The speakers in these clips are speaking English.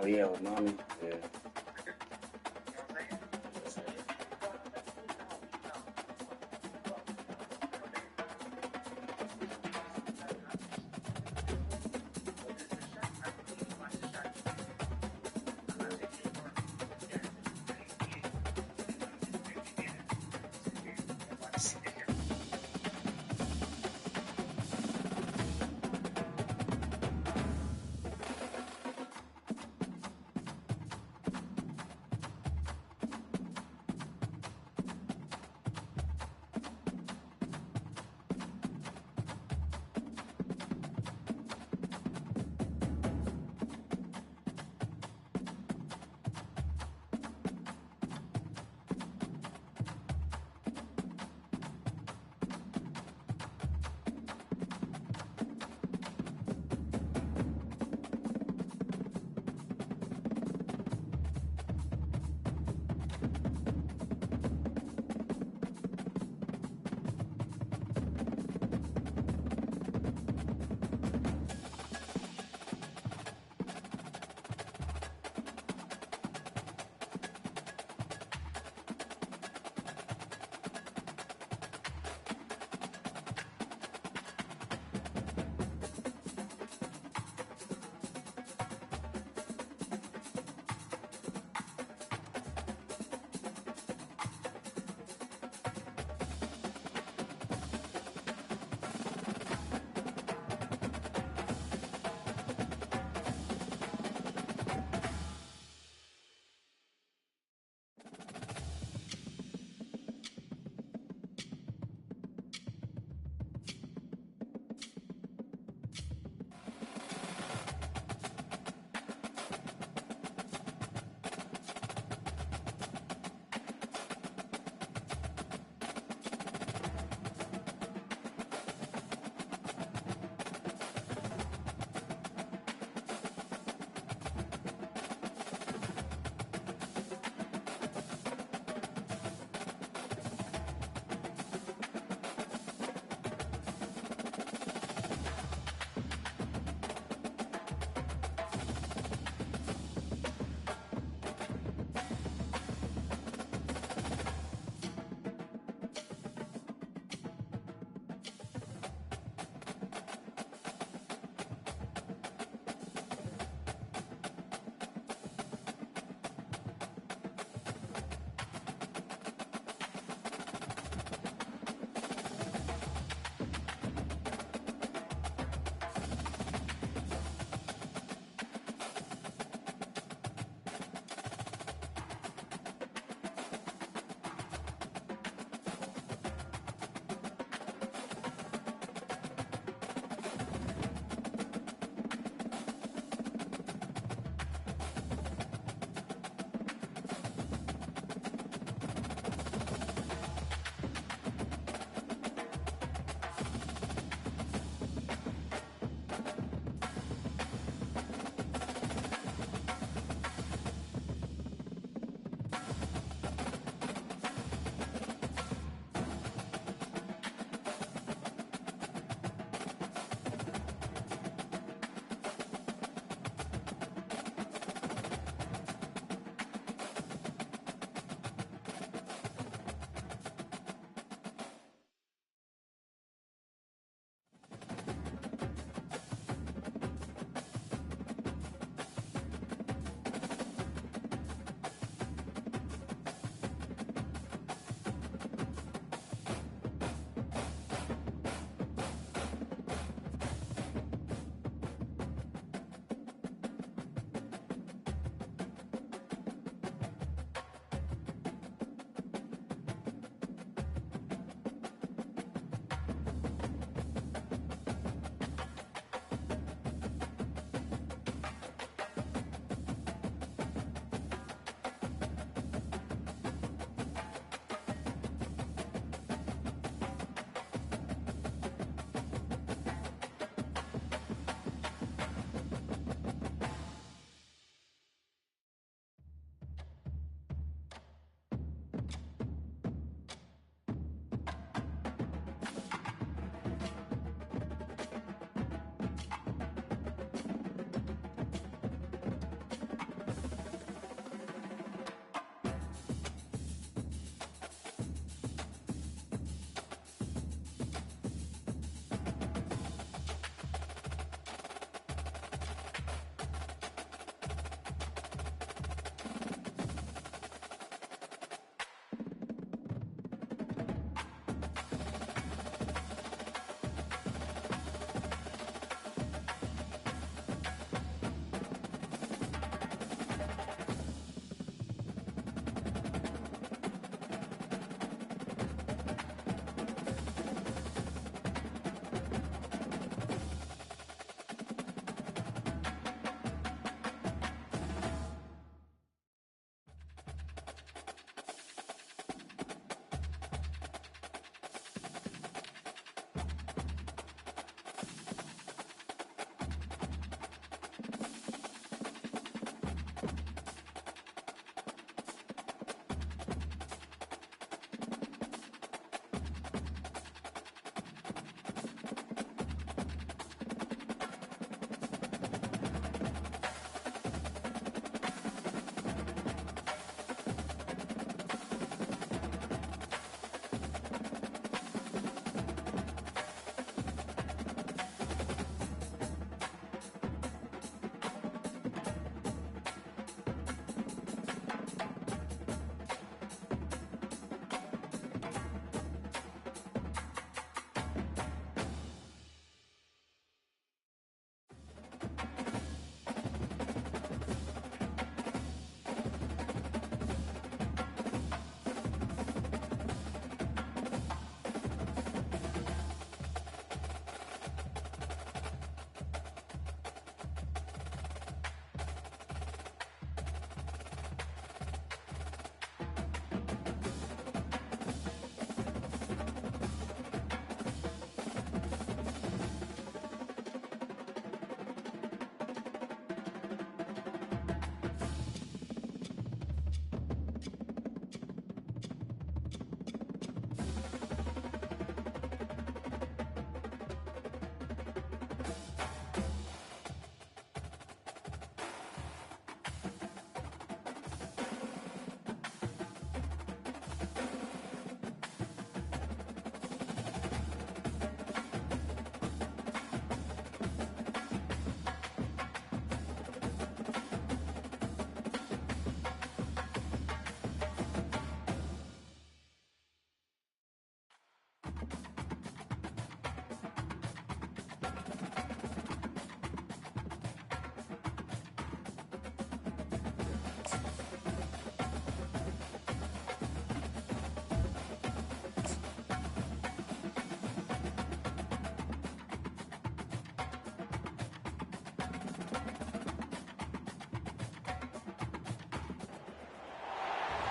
Oh yeah, with mommy. Yeah.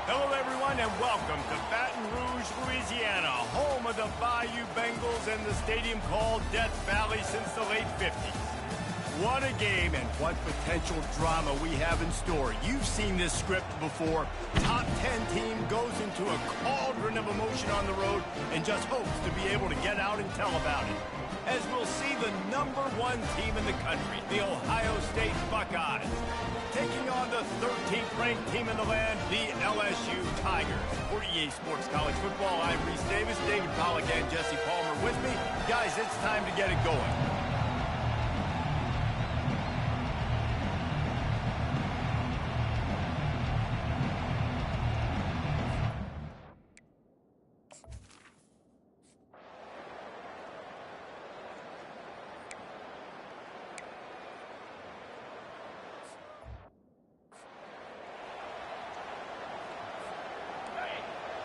Hello, everyone, and welcome to Baton Rouge, Louisiana, home of the Bayou Bengals and the stadium called Death Valley since the late 50s. What a game and what potential drama we have in store. You've seen this script before. Top 10 team goes into a cauldron of emotion on the road and just hopes to be able to get out and tell about it. As we'll see the #1 team in the country, the Ohio State Buckeyes, taking on the 13th ranked team in the land, the LSU Tigers. For EA Sports College Football, I'm Reese Davis, David Pollack, and Jesse Palmer with me. Guys, it's time to get it going.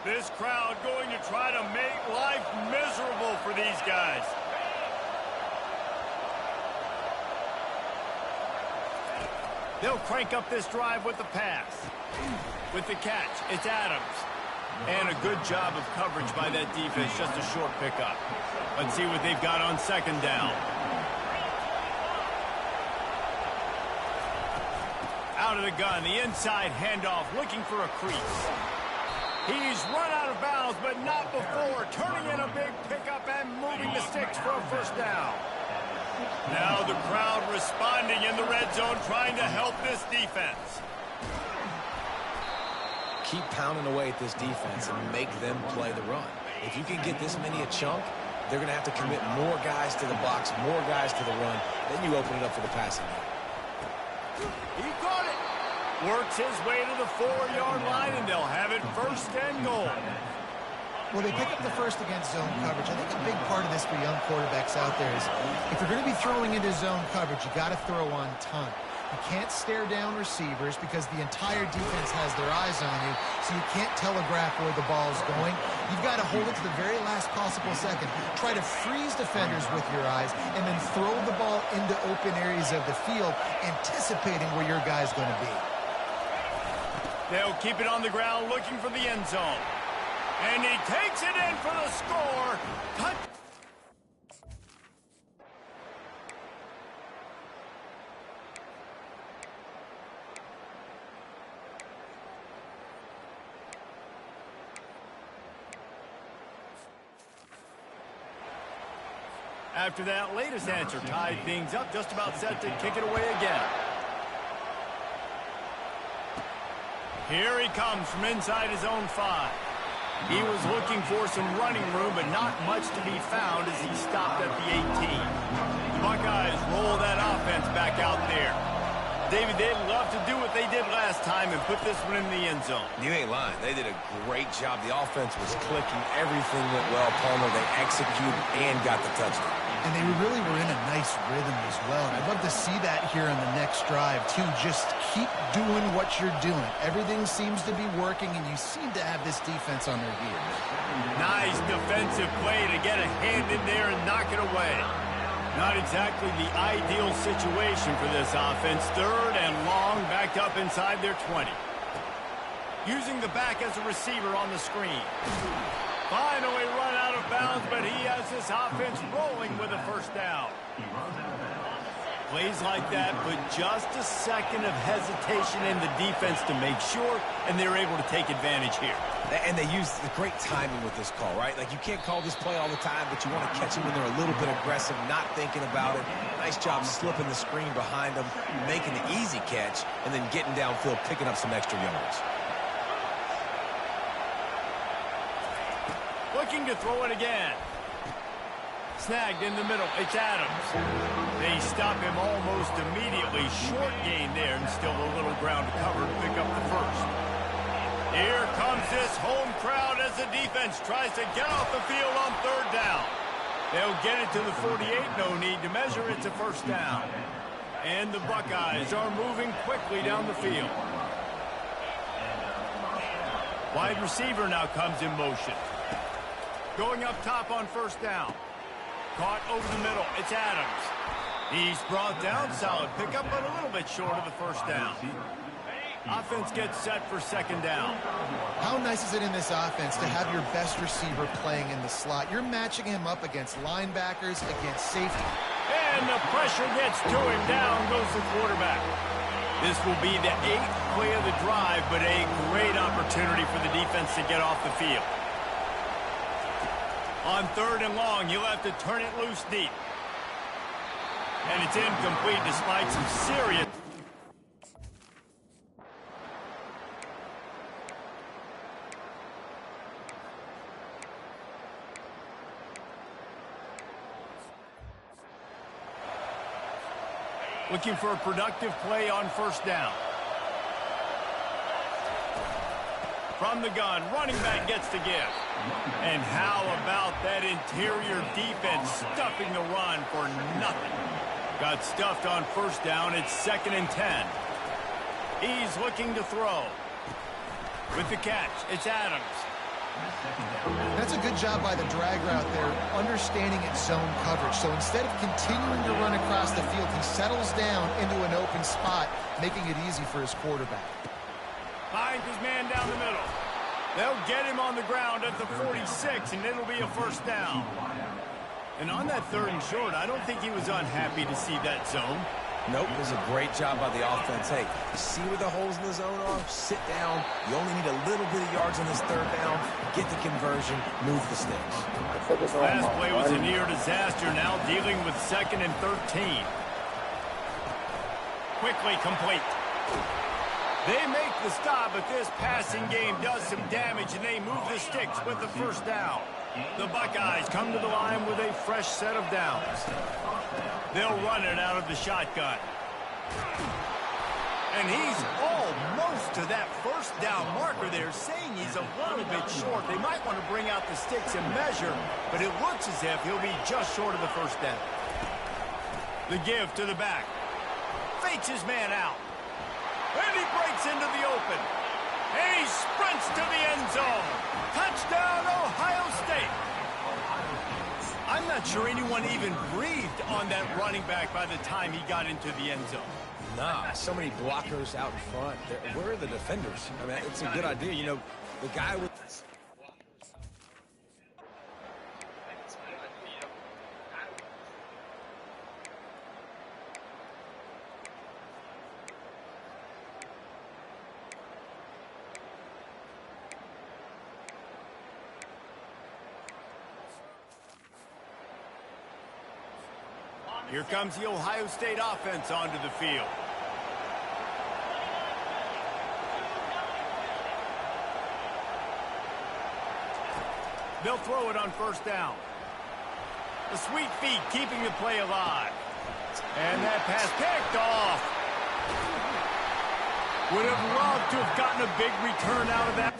This crowd going to try to make life miserable for these guys. They'll crank up this drive with the pass. With the catch, it's Adams. And a good job of coverage by that defense, just a short pickup. Let's see what they've got on second down. Out of the gun, the inside handoff, looking for a crease. He's run out of bounds, but not before turning in a big pickup and moving the sticks for a first down. Now the crowd responding in the red zone, trying to help this defense. Keep pounding away at this defense and make them play the run. If you can get this many a chunk, they're going to have to commit more guys to the box, more guys to the run. Then you open it up for the passing game. He caught it. Works his way to the 4-yard line, and they'll have it first and goal. Well, they pick up the first against zone coverage. I think a big part of this for young quarterbacks out there is if you're going to be throwing into zone coverage, you got to throw on time. You can't stare down receivers because the entire defense has their eyes on you, so you can't telegraph where the ball's going. You've got to hold it to the very last possible second. Try to freeze defenders with your eyes, and then throw the ball into open areas of the field, anticipating where your guy's going to be. They'll keep it on the ground, looking for the end zone. And he takes it in for the score. Touch. After that latest answer tied things up, just about set to kick it away again. Here he comes from inside his own 5. He was looking for some running room, but not much to be found as he stopped at the 18. The Buckeyes roll that offense back out there. David, they'd love to do what they did last time and put this one in the end zone. You ain't lying. They did a great job. The offense was clicking. Everything went well, Palmer. They executed and got the touchdown. And they really were in a nice rhythm as well. And I'd love to see that here on the next drive, too. Just keep doing what you're doing. Everything seems to be working, and you seem to have this defense on their heels. Nice defensive play to get a hand in there and knock it away. Not exactly the ideal situation for this offense. Third and long, backed up inside their 20. Using the back as a receiver on the screen. Finally run out of bounds, but he has this offense rolling with a first down. Plays like that, but just a second of hesitation in the defense to make sure, and they're able to take advantage here. And they use the great timing with this call, right? Like, you can't call this play all the time, but you want to catch them when they're a little bit aggressive, not thinking about it. Nice job slipping the screen behind them, making the easy catch, and then getting downfield, picking up some extra yards. Looking to throw it again. Snagged in the middle. It's Adams. They stop him almost immediately. Short gain there and still a little ground to cover to pick up the first. Here comes this home crowd as the defense tries to get off the field on third down. They'll get it to the 48. No need to measure. It's a first down. And the Buckeyes are moving quickly down the field. Wide receiver now comes in motion. Going up top on first down. Caught over the middle. It's Adams. He's brought down. Solid pickup, but a little bit short of the first down. Offense gets set for second down. How nice is it in this offense to have your best receiver playing in the slot? You're matching him up against linebackers, against safety. And the pressure gets to him. Down goes the quarterback. This will be the 8th play of the drive, but a great opportunity for the defense to get off the field. On 3rd and long, he'll have to turn it loose deep. And it's incomplete despite some serious... Looking for a productive play on 1st down. From the gun, running back gets the give. And how about that interior defense stuffing the run for nothing? Got stuffed on 1st down. It's 2nd and 10. He's looking to throw. With the catch, it's Adams. That's a good job by the drag route there, understanding its zone coverage. So instead of continuing to run across the field, he settles down into an open spot, making it easy for his quarterback. Finds his man down the middle. They'll get him on the ground at the 46, and it'll be a 1st down. And on that 3rd and short, I don't think he was unhappy to see that zone. Nope, it was a great job by the offense. Hey, you see where the holes in the zone are? Sit down. You only need a little bit of yards on this 3rd down. Get the conversion. Move the sticks. Last play was a near disaster. Now dealing with 2nd and 13. Quickly complete. They make the stop, but this passing game does some damage, and they move the sticks with the 1st down. The Buckeyes come to the line with a fresh set of downs. They'll run it out of the shotgun. And he's almost to that 1st down marker there, saying he's a little bit short. They might want to bring out the sticks and measure, but it looks as if he'll be just short of the 1st down. The give to the back. Fakes his man out. And he breaks into the open. And he sprints to the end zone. Touchdown, Ohio State. I'm not sure anyone even breathed on that running back by the time he got into the end zone. Nah, so many blockers out in front. Where are the defenders? I mean, it's a good idea. You know, the guy with... Here comes the Ohio State offense onto the field. They'll throw it on 1st down. The sweet feet keeping the play alive. And that pass picked off. Would have loved to have gotten a big return out of that.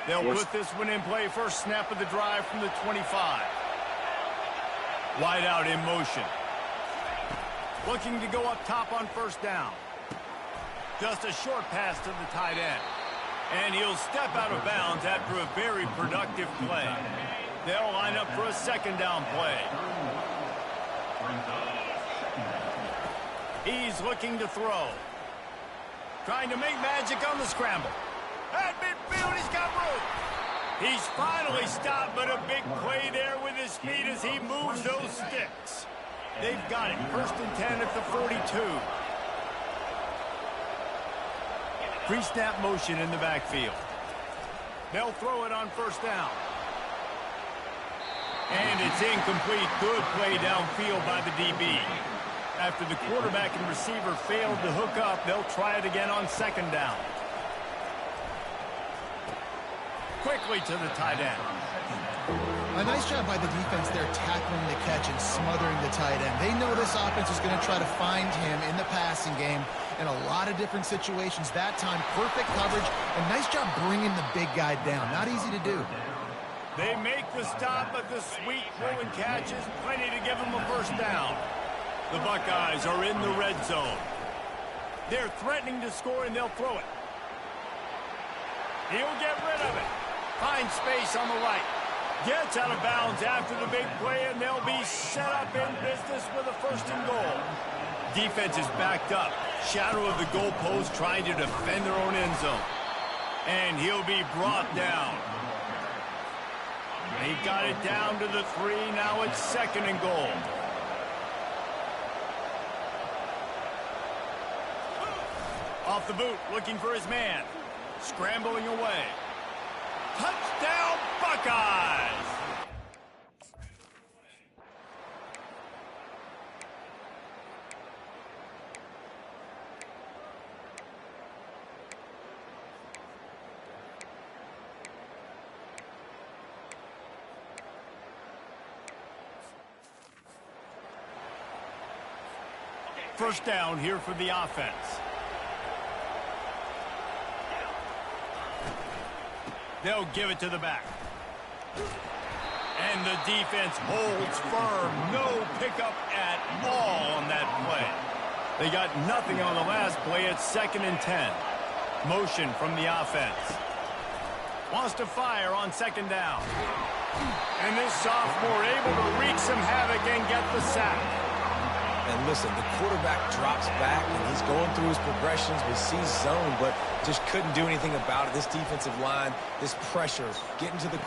They'll put this one in play. First snap of the drive from the 25. Wide out in motion. Looking to go up top on 1st down. Just a short pass to the tight end. And he'll step out of bounds after a very productive play. They'll line up for a 2nd down play. He's looking to throw. Trying to make magic on the scramble. At midfield, he's got room. He's finally stopped, but a big play there with his feet as he moves those sticks. They've got it. 1st and 10 at the 42. Pre-snap motion in the backfield. They'll throw it on 1st down. And it's incomplete. Good play downfield by the DB. After the quarterback and receiver failed to hook up, they'll try it again on 2nd down. Quickly to the tight end. A nice job by the defense there tackling the catch and smothering the tight end. They know this offense is going to try to find him in the passing game in a lot of different situations. That time, perfect coverage, and nice job bringing the big guy down. Not easy to do. They make the stop, but the sweet throw and catch is plenty to give them a 1st down. The Buckeyes are in the red zone. They're threatening to score, and they'll throw it. He'll get rid of it. Finds space on the right. Gets out of bounds after the big play, and they'll be set up in business with a 1st and goal. Defense is backed up. Shadow of the goalpost trying to defend their own end zone. And he'll be brought down. He got it down to the 3. Now it's 2nd and goal. Off the boot, looking for his man. Scrambling away. Touchdown, Buckeyes! First down here for the offense. They'll give it to the back. And the defense holds firm. No pickup at all on that play. They got nothing on the last play. It's 2nd and 10. Motion from the offense. Wants to fire on 2nd down. And this sophomore able to wreak some havoc and get the sack. And listen, the quarterback drops back, and he's going through his progressions. We see zone, but just couldn't do anything about it. This defensive line, this pressure, getting to the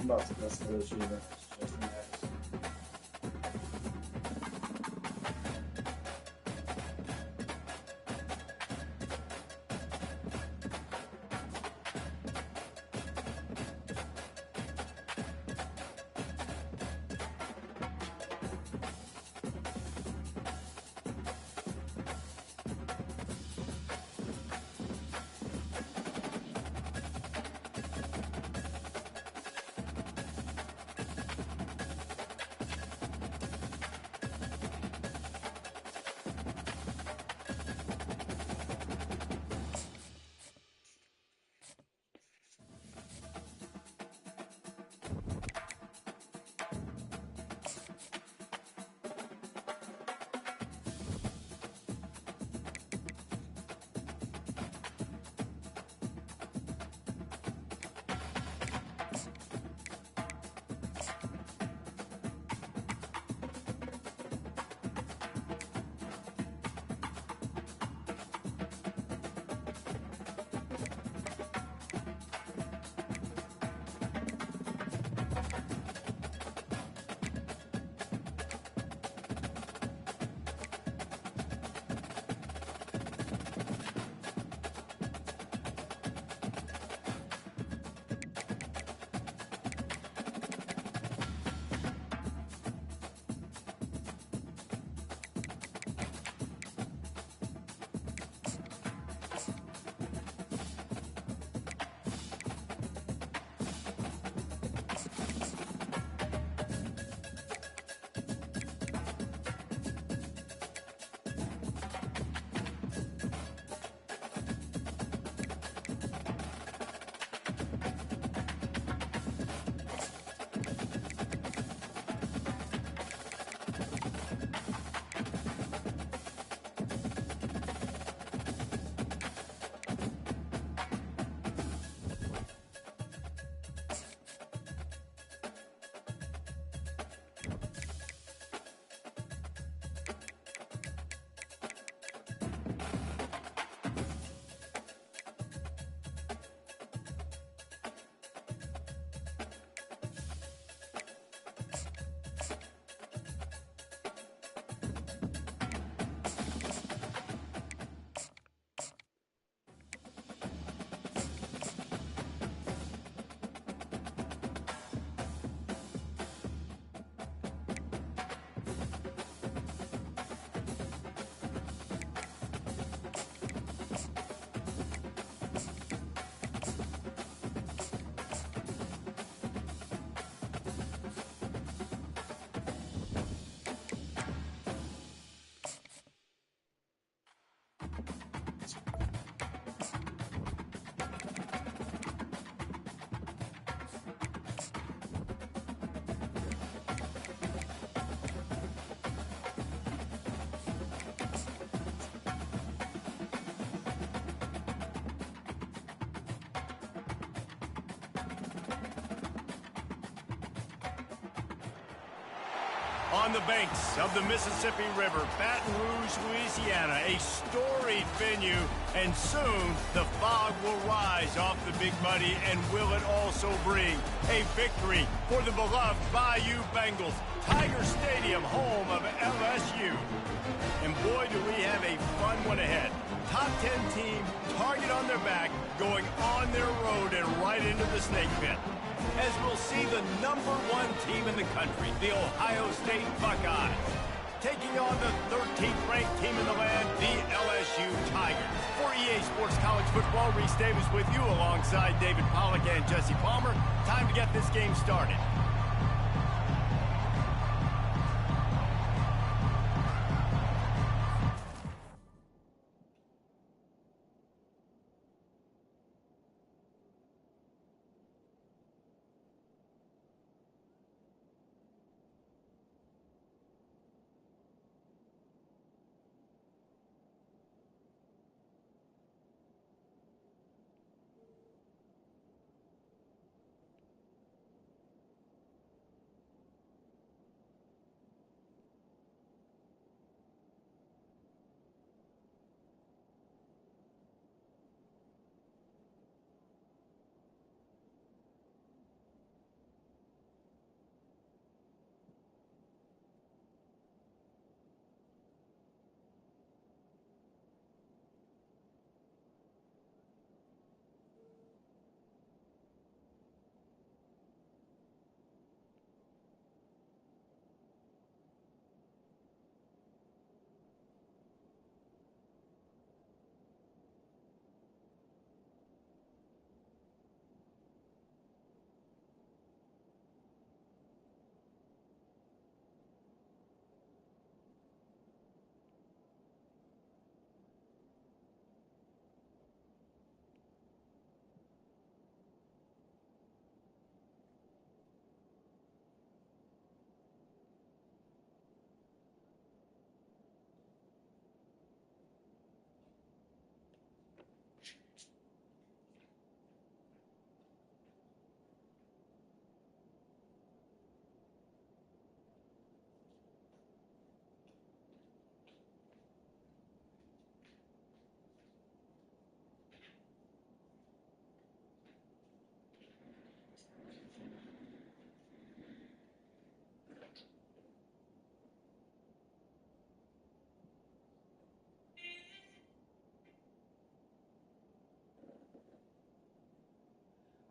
Chyba co nas należy jednak wcześniej. On the banks of the Mississippi River, Baton Rouge, Louisiana, a storied venue, and soon the fog will rise off the Big Muddy, and will it also bring a victory for the beloved Bayou Bengals, Tiger Stadium, home of LSU. And boy, do we have a fun one ahead. Top 10 team, target on their back, going on their road and right into the snake pit, as we'll see the #1 team in the country, the Ohio State Buckeyes, taking on the 13th ranked team in the land, the LSU Tigers. For EA Sports College Football, Reese Davis with you alongside David Pollack and Jesse Palmer. Time to get this game started.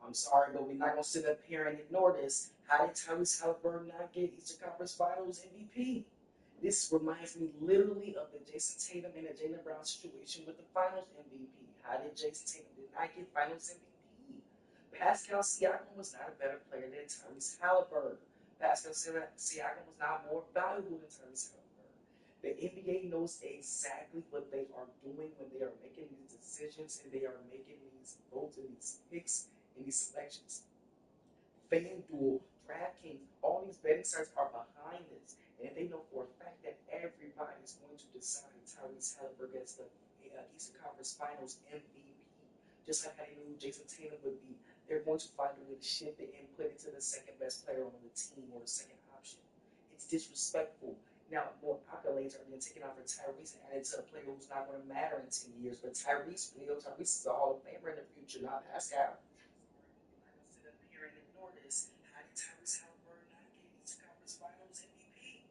I'm sorry, but we're not going to sit up here and ignore this. How did Tyrese Halliburton not get Eastern Conference Finals MVP? This reminds me literally of the Jason Tatum and the Jaylen Brown situation with the Finals MVP. How did Jason Tatum not get Finals MVP? Pascal Siakam was not a better player than Tyrese Halliburton. Pascal Siakam was not more valuable than Tyrese Halliburton. The NBA knows exactly what they are doing when they are making these decisions and they are making these votes and these picks and these selections. FanDuel, DraftKings, all these betting sites are behind this. And they know for a fact that everybody is going to decide Tyrese Halliburton as the Eastern Conference Finals MVP. Just like how they knew Jason Tatum would be. They're going to find a way to shift it and put it to the second best player on the team or the second option. It's disrespectful. Now, more accolades are being taken out for Tyrese and added to a player who's not going to matter in 10 years. But Tyrese is a Hall of Famer in the future, not Pascal. Sit up here and ignore this. How did Tyrese Halliburton not get Eastern Conference Finals MVP?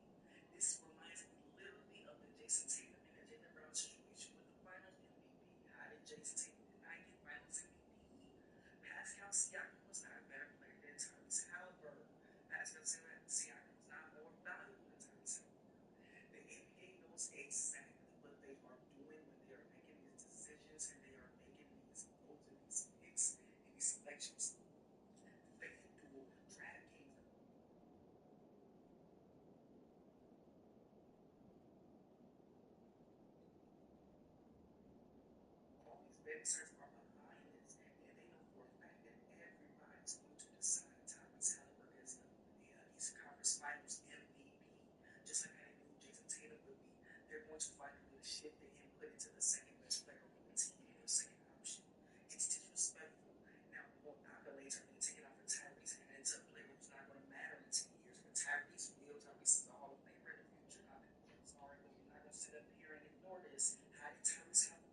This reminds me literally of the Jason Tatum and the Jaylen Brown situation with the Finals MVP. How did Jason Tatum not get Finals MVP? Pascal Siakam was not a better player than Tyrese Halliburton. Pascal Siakam was not more valuable than Tyrese Halliburton. The NBA knows exactly what they are doing when they are making these decisions and they are making these votes and these picks and these selections. FanDuel, DraftKings, all these betting sites are behind this, and they know for a fact that everybody's going to decide Tyrese Halliburton as the Eastern Conference Finals MVP. Just like how they knew Jason Tatum would be, they're going to find a way to shift it and put it to the second best player on the team or the second option. It's disrespectful. Now, more accolades are being taken out for Tyrese and it's a player who's not going to matter in 10 years. But Tyrese is a Hall of Famer in the future. I'm sorry, but we're not going to sit up here and ignore this. How did Tyrese Halliburton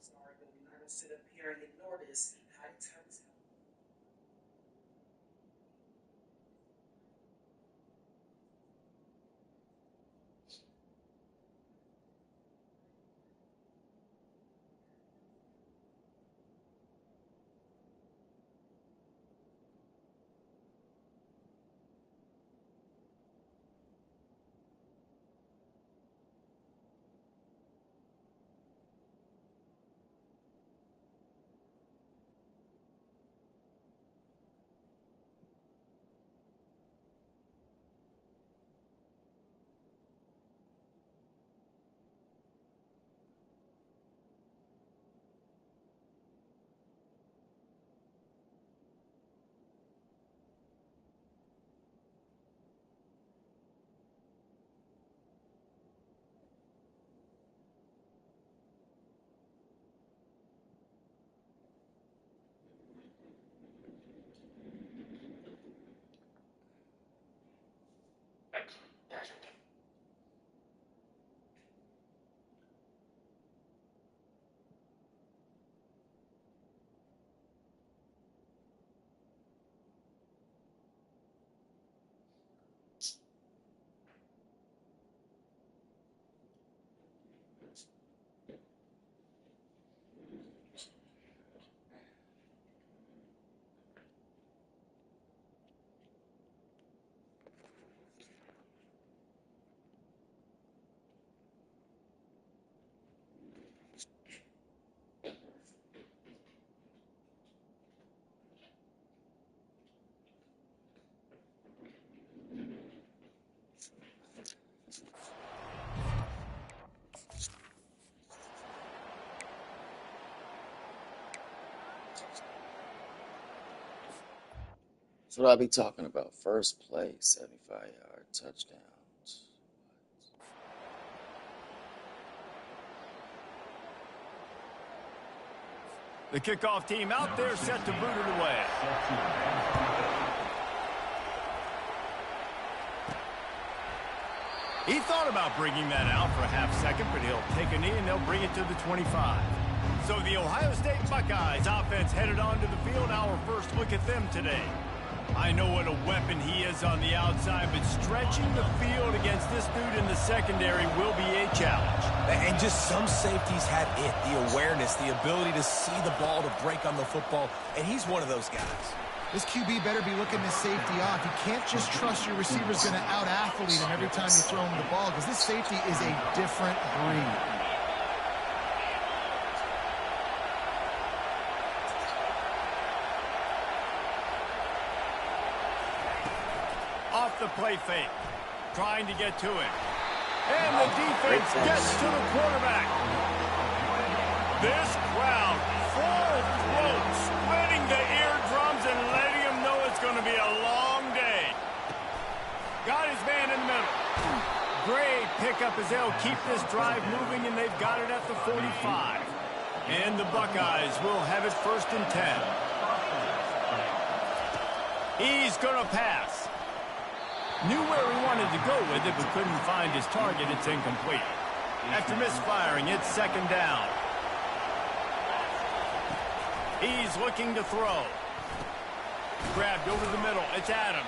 Sorry, but we're not going to sit up here and ignore this. High time is out. That's what I be talking about. First play, 75-yard touchdowns. The kickoff team out there set to boot it away. He thought about bringing that out for a half second, but he'll take a knee and they'll bring it to the 25. So the Ohio State Buckeyes offense headed onto the field. Our first look at them today. I know what a weapon he is on the outside, but stretching the field against this dude in the secondary will be a challenge. And just some safeties had it, the awareness, the ability to see the ball, to break on the football, and he's one of those guys. This QB better be looking this safety off. You can't just trust your receiver's going to out-athlete him every time you throw him the ball, because this safety is a different breed. Off the play fake, trying to get to him. And the defense gets to the quarterback. This crowd, full throat, splitting the eardrums and letting him know it's going to be a long day. Got his man in the middle. Great pickup as they'll keep this drive moving, and they've got it at the 45. And the Buckeyes will have it 1st and 10. He's going to pass. Knew where he wanted to go with it, but couldn't find his target. It's incomplete. After misfiring, it's 2nd down. He's looking to throw. Grabbed over the middle. It's Adams.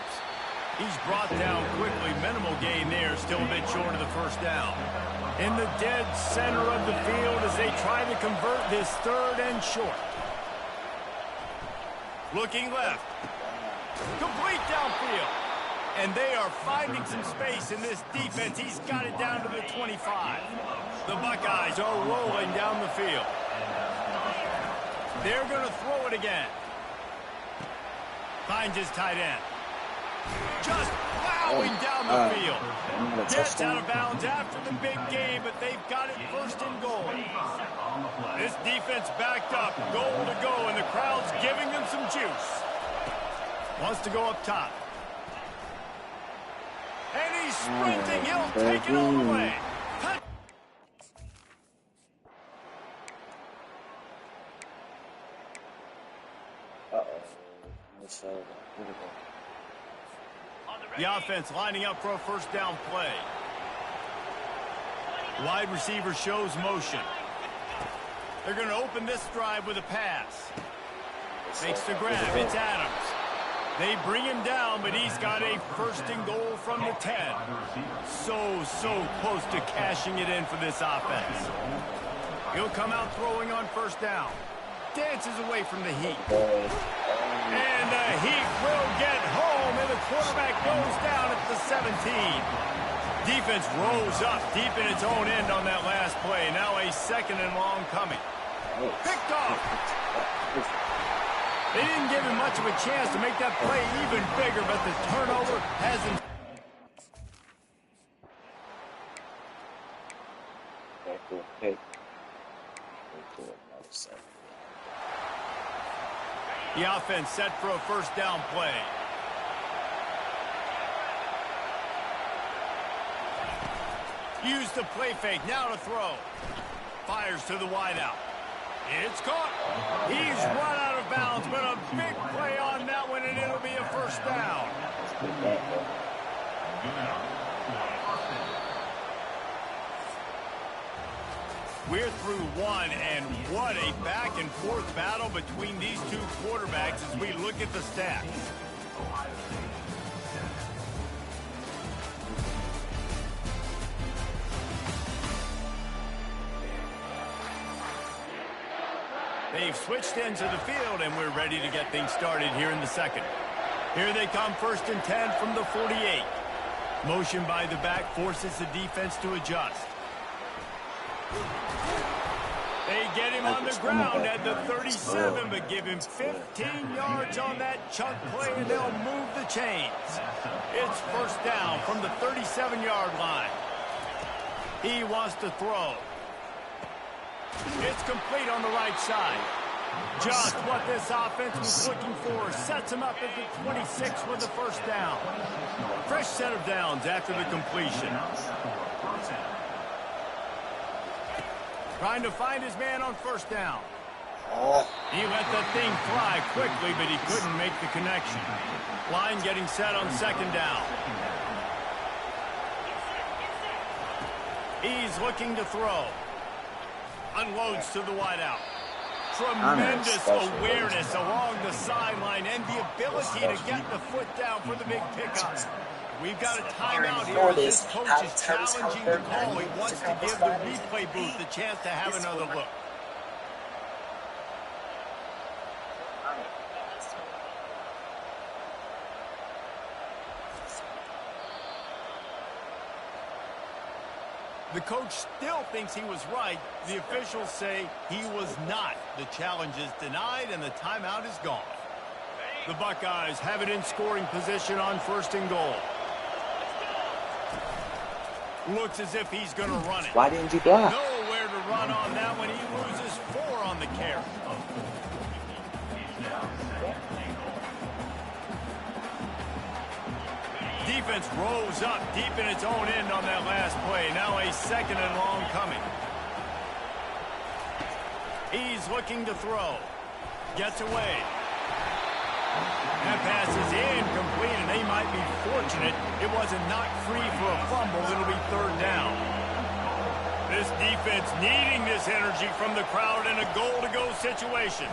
He's brought down quickly. Minimal gain there. Still a bit short of the 1st down. In the dead center of the field as they try to convert this 3rd and short. Looking left. Complete downfield. And they are finding some space in this defense. He's got it down to the 25. The Buckeyes are rolling down the field. They're going to throw it again. Finds his tight end. Just plowing down the field. Gets out of bounds after the big game, but they've got it 1st and goal. This defense backed up, goal to go, and the crowd's giving them some juice. Wants to go up top. And he's sprinting. He'll take it all the way. The offense lining up for a 1st down play. Wide receiver shows motion. They're going to open this drive with a pass. Makes the grab. It's Adams. They bring him down, but he's got a first and goal from the 10. So close to cashing it in for this offense. He'll come out throwing on first down. Dances away from the heat. And the heat will get home, and the quarterback goes down at the 17. Defense rolls up deep in its own end on that last play. Now a second and long coming. Picked off. They didn't give him much of a chance to make that play even bigger, but the turnover hasn't. The offense set for a first down play. Use the play fake, now to throw. Fires to the wideout. It's caught. He's run out of bounds, but a big play on that one, and it'll be a first down. We're through one, and what a back-and-forth battle between these two quarterbacks as we look at the stats. They've switched into the field, and we're ready to get things started here in the second. Here they come, first and 10 from the 48. Motion by the back forces the defense to adjust. They get him on the ground at the 37, but give him 15 yards on that chunk play, and they'll move the chains. It's first down from the 37-yard line. He wants to throw. It's complete on the right side. Just what this offense was looking for. Sets him up at the 26 with the first down. Fresh set of downs after the completion. Trying to find his man on first down. He let the thing fly quickly, but he couldn't make the connection. Line getting set on second down. He's looking to throw. Unloads to the wideout. Tremendous awareness along the sideline and the ability to get the foot down for the big pickup. We've got a timeout here as this coach is challenging the call. He wants to give the replay booth the chance to have another look. The coach still thinks he was right. The officials say he was not. The challenge is denied, and the timeout is gone. The Buckeyes have it in scoring position on first and goal. Looks as if he's going to run it. Why didn't you block? Nowhere to run on that one. He loses 4 on the carry. Defense rose up deep in its own end on that last play. Now a second and long coming. He's looking to throw. Gets away. That pass is incomplete, and they might be fortunate it wasn't knocked free for a fumble. It'll be third down. This defense needing this energy from the crowd in a goal-to-go situation.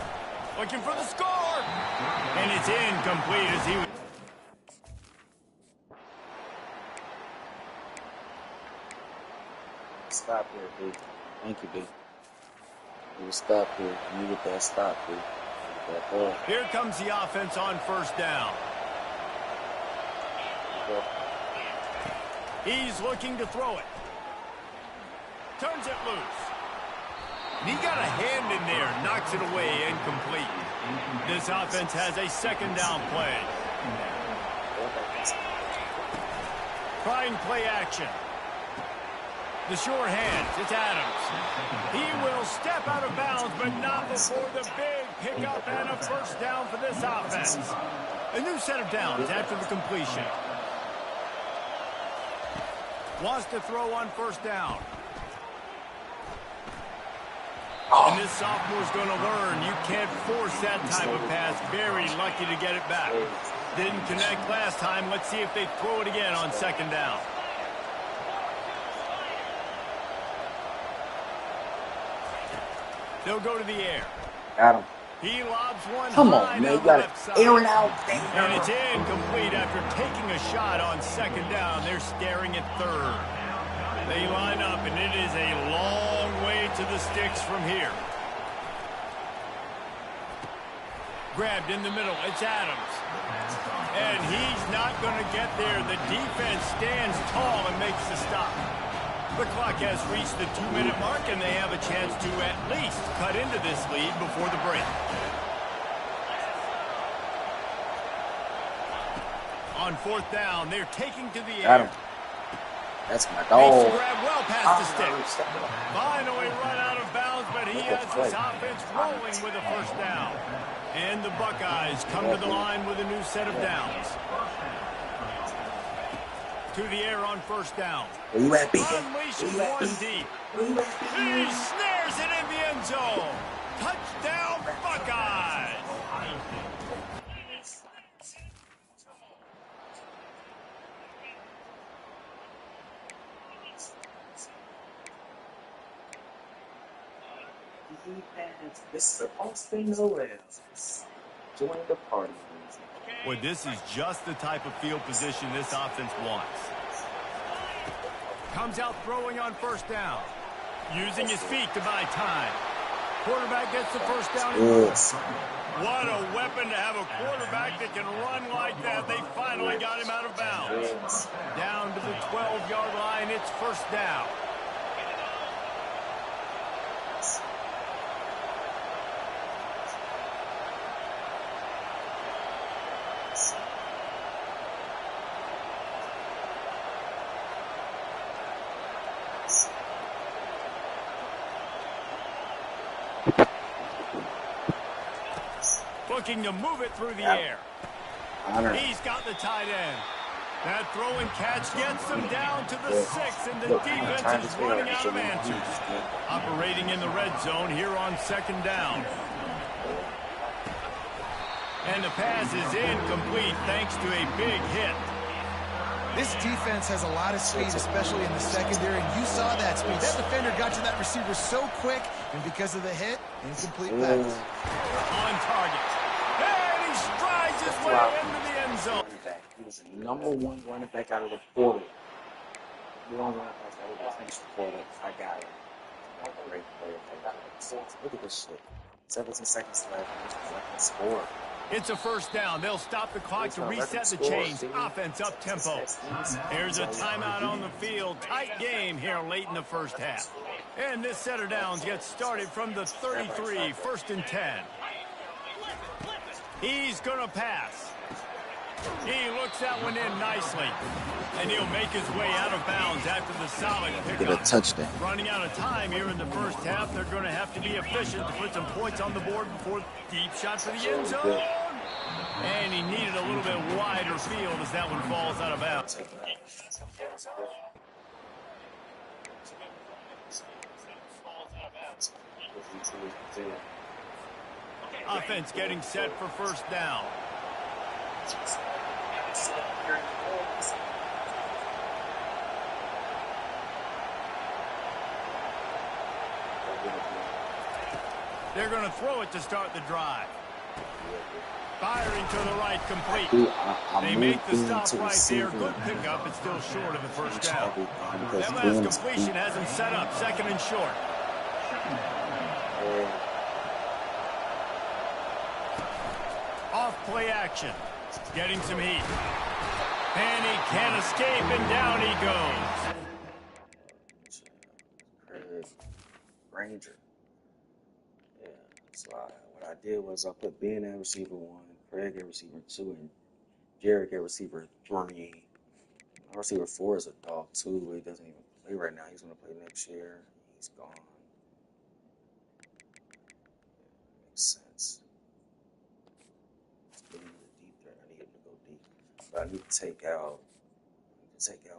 Looking for the score. And it's incomplete as he was. Stop here, B. Thank you, B. You stop here. You get that stop, B. Here comes the offense on first down. He's looking to throw it. Turns it loose. He got a hand in there, knocks it away, incomplete. This offense has a second down play. Trying play action. The sure hands, it's Adams. He will step out of bounds, but not before the big pickup and a first down for this offense. A new set of downs after the completion. Wants to throw on first down. And this sophomore's going to learn you can't force that type of pass. Very lucky to get it back. Didn't connect last time. Let's see if they throw it again on second down. They'll go to the air. Got him. He lobs one Come high on, man. down You the got left to side. air it out. And it's incomplete after taking a shot on second down. They're staring at third. They line up, and it is a long way to the sticks from here. Grabbed in the middle. It's Adams. And he's not going to get there. The defense stands tall and makes the stop. The clock has reached the 2-minute mark, and they have a chance to at least cut into this lead before the break. On fourth down, they're taking to the Got air. him. That's my Makes dog. the grab well past the stick. Finally run out of bounds, but he has his offense rolling with a first down. And the Buckeyes come to the line with a new set of downs. To the air on first down. Where you at, B? Unleashes one deep. He snares it in the end zone. Touchdown, Buckeyes. This is a Austin Noels. Join the party, please. Well, this is just the type of field position this offense wants. Comes out throwing on first down. Using his feet to buy time. Quarterback gets the first down. What a weapon to have a quarterback that can run like that. They finally got him out of bounds. Down to the 12-yard line. It's first down. Looking to move it through the air. He's got the tight end. That throw and catch gets them down to the 6, and the defense is running out of answers. Operating in the red zone here on second down. And the pass is incomplete thanks to a big hit. This defense has a lot of speed, especially in the secondary, and you saw that speed. That defender got to that receiver so quick, and because of the hit, incomplete pass. On target. And he strides his way into the end zone. He was the #1 running back out of the portal. One running back out of the defensive portal. I got it. A great player. Look at this shit. 17 seconds left. He's score. It's a first down. They'll stop the clock to reset the chains. Offense up tempo. There's a timeout on the field. Tight game here late in the first half. And this set of downs gets started from the 33, first and 10. He's going to pass. He looks that one in nicely. And he'll make his way out of bounds after the solid pickup. Get a touchdown. Running out of time here in the first half. They're going to have to be efficient to put some points on the board before deep shot for the end zone. And he needed a little bit wider field as that one falls out of bounds. Offense getting set for first down. They're going to throw it to start the drive. Firing to the right, complete. They make the stop right there. Good pickup, but still short of the first down. That last completion has him set up, second and short. Off play action. Getting some heat. And he can't escape, and down he goes. Ranger. Yeah, that's why what I did was I put Ben at receiver 1, Craig at receiver 2, and Jarek at receiver 3. My receiver 4 is a dog too. He doesn't even play right now. He's going to play next year. He's gone. Makes sense. It's getting the deep threat. I need him to go deep. But I need to take out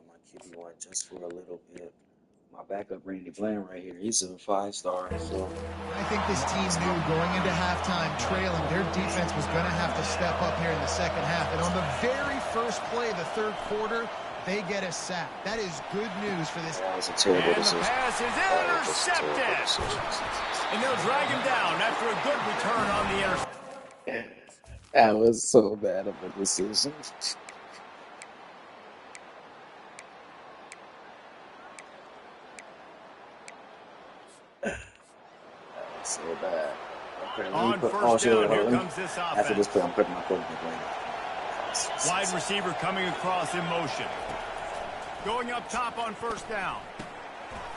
my QB1 just for a little bit. My backup, Randy Bland, right here. He's a 5-star. So I think this team knew going into halftime trailing, their defense was going to have to step up here in the second half. And on the very first play of the third quarter, they get a sack. That is good news for this. That was a terrible decision. And the pass is intercepted. And they'll drag him down after a good return on the interception. That was so bad of a decision. So bad. Okay, On first down, here comes this after this offense. play, I'm putting my quarterback right now. Wide receiver coming across in motion. Going up top on first down.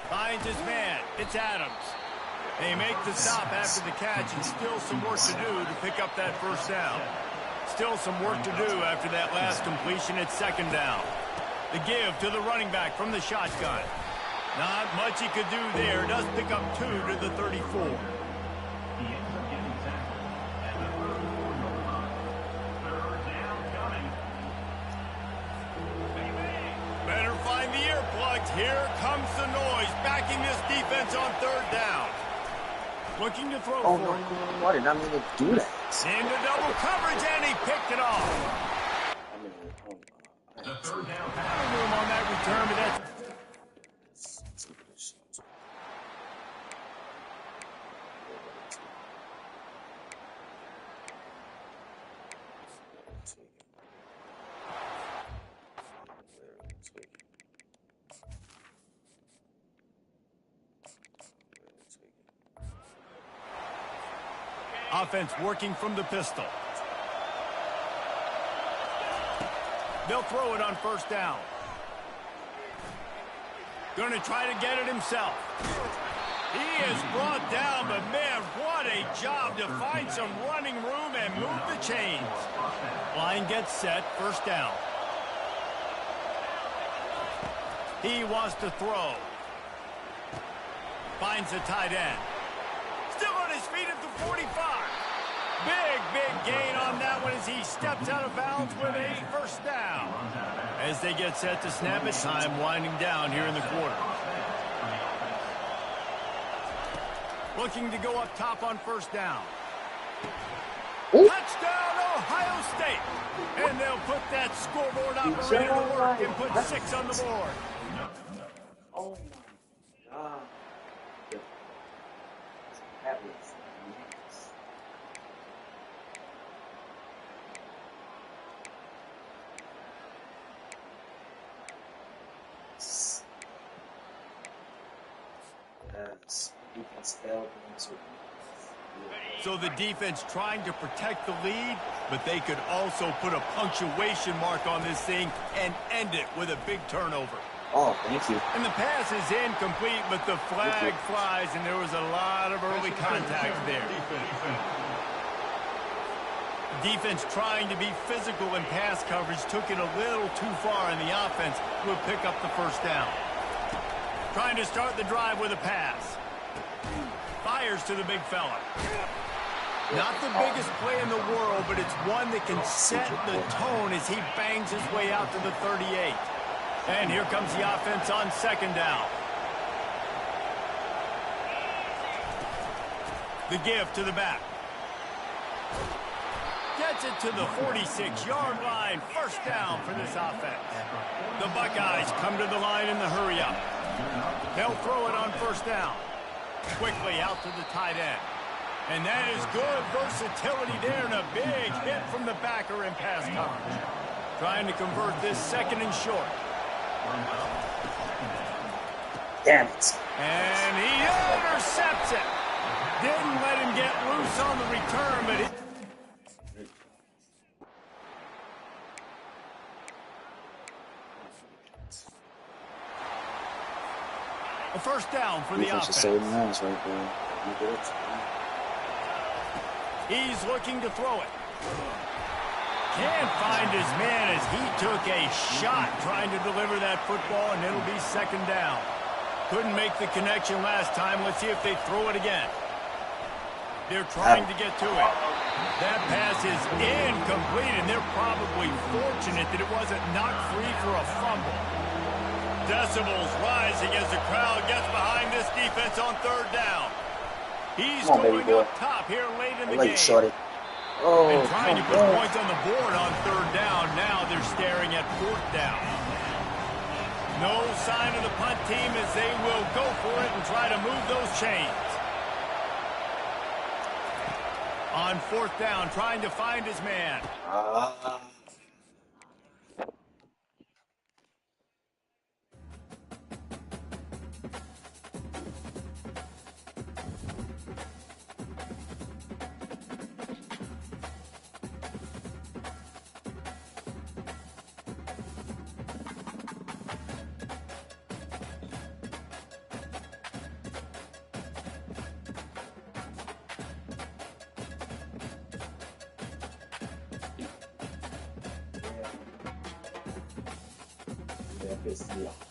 Finds his man. It's Adams. They make the stop after the catch, and still some work to do to pick up that first down. Still some work to do after that last completion at second down. The give to the running back from the shotgun. Not much he could do there. Does pick up 2 to the 34. Better find the earplugs. Here comes the noise. Backing this defense on third down. Looking to throw Oh, for no, it. I did not mean to do that. Into double coverage, and he picked it off. I mean, A third down room on that return, but that's... Offense working from the pistol. They'll throw it on first down. Going to try to get it himself. He is brought down, but man, what a job to find some running room and move the chains. Line gets set, first down. He wants to throw. Finds the tight end. Still on his feet at the 45. Big gain on that one as he steps out of bounds with a first down. As they get set to snap it, time winding down here in the quarter. Looking to go up top on first down. Ooh. Touchdown, Ohio State. And they'll put that scoreboard operator to work and put 6 on the board. Oh my God. That was nice. Yes. Defense failed into So the defense trying to protect the lead, but they could also put a punctuation mark on this thing and end it with a big turnover. Oh, thank you. And the pass is incomplete, but the flag flies, and there was a lot of early contact there. Defense trying to be physical in pass coverage took it a little too far, and the offense will pick up the first down. Trying to start the drive with a pass. Fires to the big fella. Not the biggest play in the world, but it's one that can set the tone as he bangs his way out to the 38. And here comes the offense on second down. The give to the back. Gets it to the 46-yard line. First down for this offense. The Buckeyes come to the line in the hurry-up. They'll throw it on first down. Quickly out to the tight end. And that is good versatility there, and a big hit from the backer in pass coverage. Trying to convert this second and short. Damn it. And he intercepts it. Didn't let him get loose on the return, but a first down for the Defense is offense. so nice right there. He's looking to throw it. Can't find his man as he took a shot trying to deliver that football, and it'll be second down. Couldn't make the connection last time. Let's see if they throw it again. They're trying to get to it. That pass is incomplete, and they're probably fortunate that it wasn't knocked free for a fumble. Decibels rising as the crowd gets behind this defense on third down. He's going up top here late in the game. Oh, and trying to put points on the board on third down. Now they're staring at fourth down. No sign of the punt team as they will go for it and try to move those chains. On fourth down, trying to find his man. That pisses me off.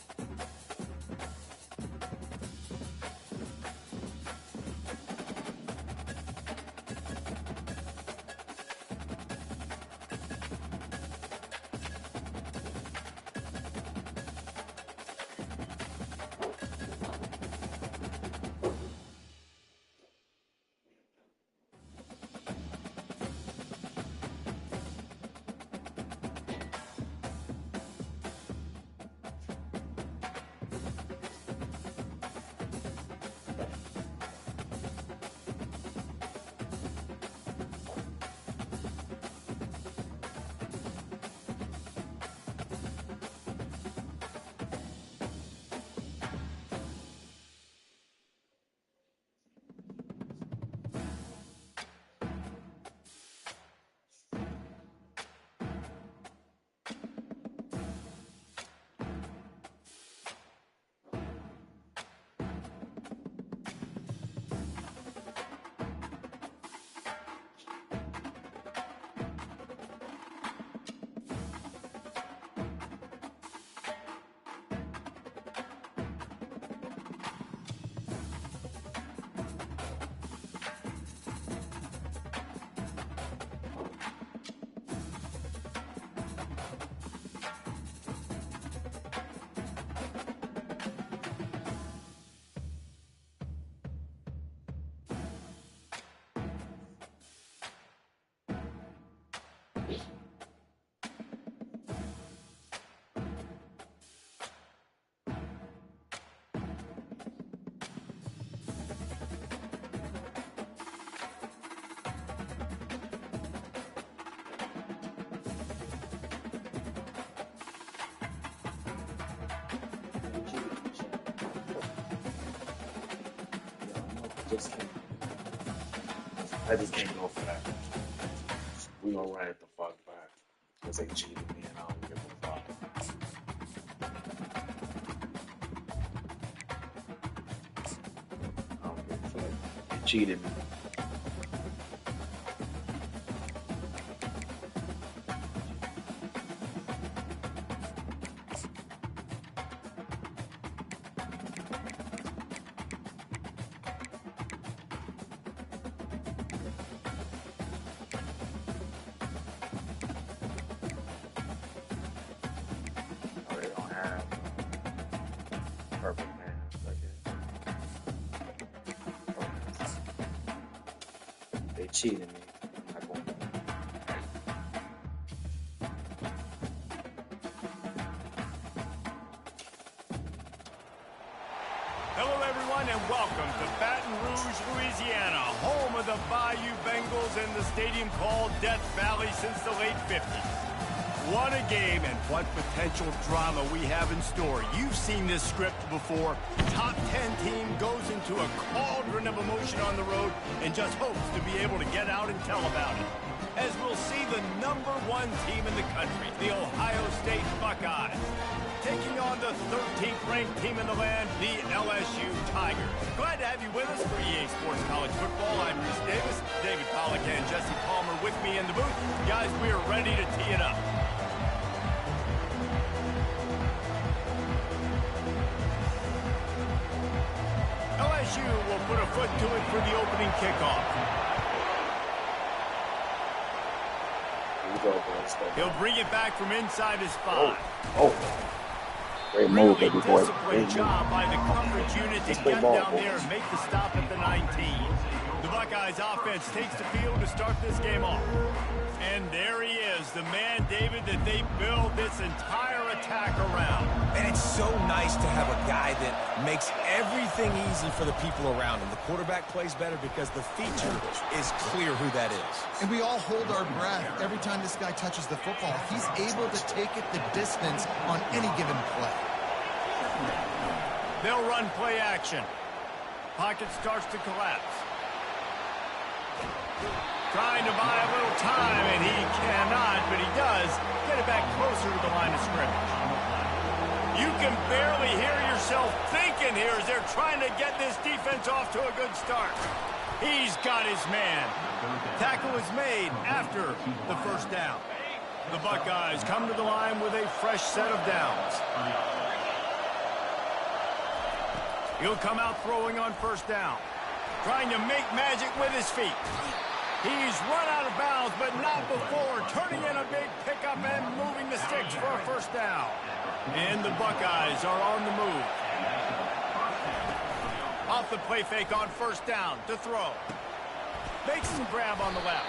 I just can't go for that. We gonna run it the fuck back. Because they cheated me and I don't give a fuck. I don't give a fuck. They cheated me. Purple pants, they cheated me. I'm not going to. Hello, everyone, and welcome to Baton Rouge, Louisiana, home of the Bayou Bengals and the stadium called Death Valley since the late 50s. What a game and what potential drama we have in store. You've seen this script before. Top 10 team goes into a cauldron of emotion on the road and just hopes to be able to get out and tell about it. As we'll see the #1 team in the country, the Ohio State Buckeyes, taking on the 13th ranked team in the land, the LSU Tigers. Glad to have you with us for EA Sports College Football. I'm Reese Davis, David Pollack and Jesse Palmer with me in the booth. Guys, we are ready to tee it up. LSU will put a foot to it for the opening kickoff. He'll bring it back from inside his 5. Great move, Really baby boy. disciplined job by the coverage unit to get down there and make the stop at the 19. The Buckeyes offense takes the field to start this game off. And there he is, the man, David, that they build this entire attack around. And it's so nice to have a guy that makes everything easy for the people around him. The quarterback plays better because the feature is clear who that is. And we all hold our breath every time this guy touches the football. He's able to take it the distance on any given play. They'll run play action. Pocket starts to collapse. Trying to buy a little time, and he cannot, but he does get it back closer to the line of scrimmage. You can barely hear yourself thinking here as they're trying to get this defense off to a good start. He's got his man. Tackle is made after the first down. The Buckeyes come to the line with a fresh set of downs. He'll come out throwing on first down. Trying to make magic with his feet. He's run out of bounds, but not before turning in a big pickup and moving the sticks for a first down. And the Buckeyes are on the move. Off the play fake on first down to throw. Makes some grab on the left.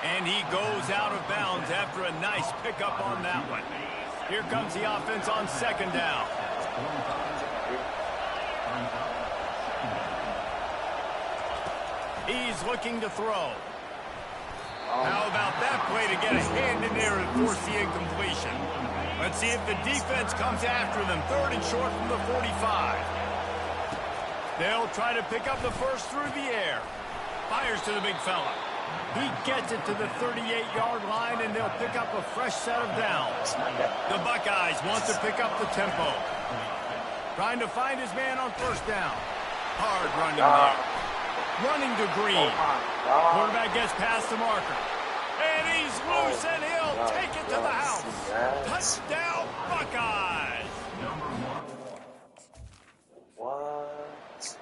And he goes out of bounds after a nice pickup on that one. Here comes the offense on second down. He's looking to throw. How about that play to get a hand in there and force the incompletion? Let's see if the defense comes after them. Third and short from the 45. They'll try to pick up the first through the air. Fires to the big fella. He gets it to the 38-yard line, and they'll pick up a fresh set of downs. The Buckeyes want to pick up the tempo. Trying to find his man on first down. Hard running there. Running to Green. Quarterback gets past the marker. And he's loose, and he'll take it to the house. Touchdown, Buckeyes. What?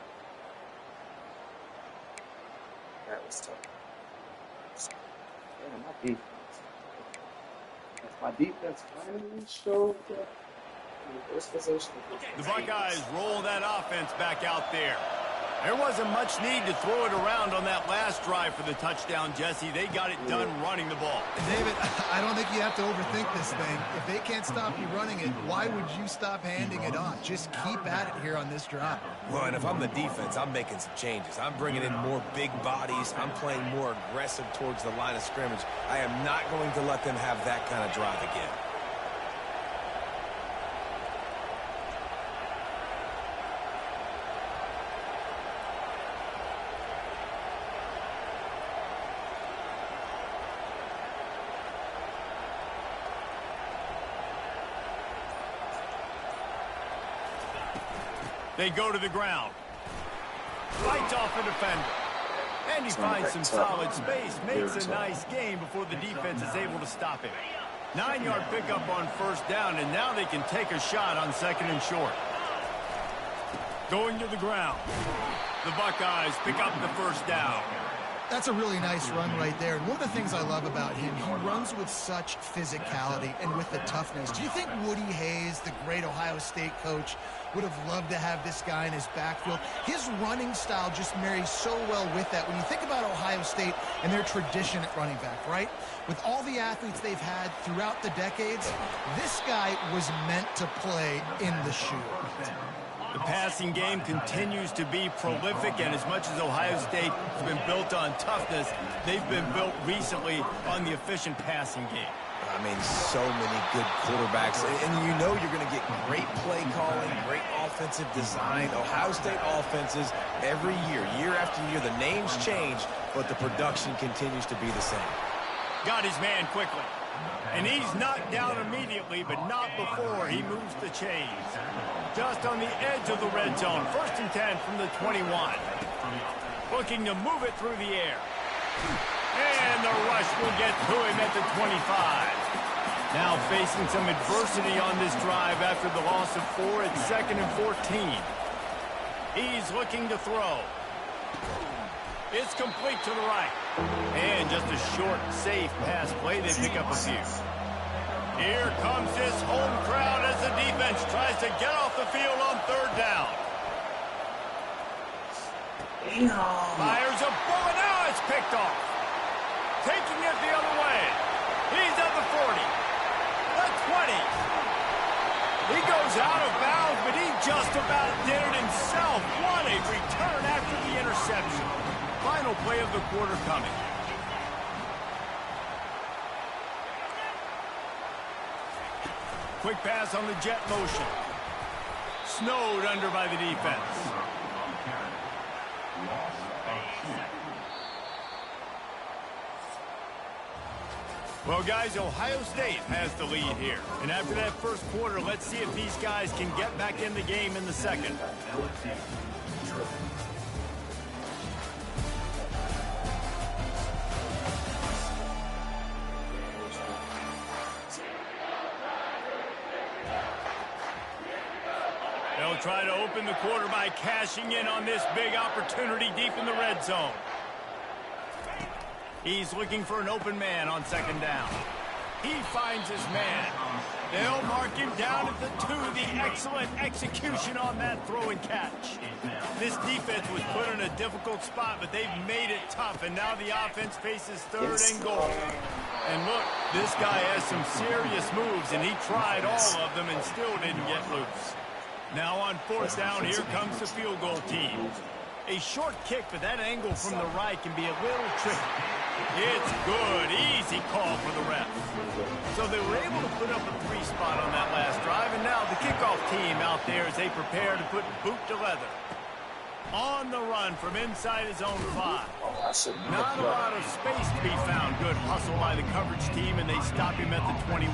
That was tough. Man, my defense. My defense finally showed up in the first possession. The Buckeyes roll that offense back out there. There wasn't much need to throw it around on that last drive for the touchdown, Jesse. They got it done running the ball. David, I don't think you have to overthink this thing. If they can't stop you running it, why would you stop handing it off? Just keep at it here on this drive. Well, and if I'm the defense, I'm making some changes. I'm bringing in more big bodies. I'm playing more aggressive towards the line of scrimmage. I am not going to let them have that kind of drive again. They go to the ground. Fights off a defender. And he finds some solid space. Makes a nice gain before the defense is able to stop him. 9-yard pickup on first down, and now they can take a shot on second and short. Going to the ground. The Buckeyes pick up the first down. That's a really nice run right there. And one of the things I love about him, he runs with such physicality and with the toughness. Do you think Woody Hayes, the great Ohio State coach, would have loved to have this guy in his backfield? His running style just marries so well with that. When you think about Ohio State and their tradition at running back, right? With all the athletes they've had throughout the decades, this guy was meant to play in the shoe. The passing game continues to be prolific, and as much as Ohio State has been built on toughness, they've been built recently on the efficient passing game. I mean, so many good quarterbacks, and you know you're going to get great play calling, great offensive design. Ohio State offenses every year after year, the names change, but the production continues to be the same. Got his man quickly. And he's knocked down immediately, but not before he moves the chains. Just on the edge of the red zone. First and 10 from the 21. Looking to move it through the air. And the rush will get to him at the 25. Now facing some adversity on this drive after the loss of 4 at second and 14. He's looking to throw. It's complete to the right. And just a short, safe pass play. They pick up a few. Here comes this home crowd as the defense tries to get off the field on third down. Fires a bullet. Now it's picked off. Taking it the other way. He's at the 40. The 20. He goes out of bounds, but he just about did it himself. What a return after the interception. Final play of the quarter coming. Quick pass on the jet motion. Snowed under by the defense. Well, guys, Ohio State has the lead here. And after that first quarter, let's see if these guys can get back in the game in the second. They'll try to open the quarter by cashing in on this big opportunity deep in the red zone. He's looking for an open man on second down. He finds his man. They'll mark him down at the 2. The excellent execution on that throw and catch. This defense was put in a difficult spot, but they've made it tough, and now the offense faces third and goal. And look, this guy has some serious moves, and he tried all of them and still didn't get loose. Now on fourth down, here comes the field goal team. A short kick, but that angle from the right can be a little tricky. It's good. Easy call for the ref. So they were able to put up a 3 spot on that last drive, and now the kickoff team out there as they prepare to put boot to leather. On the run from inside his own 5. Not a lot of space to be found. Good hustle by the coverage team, and they stop him at the 21.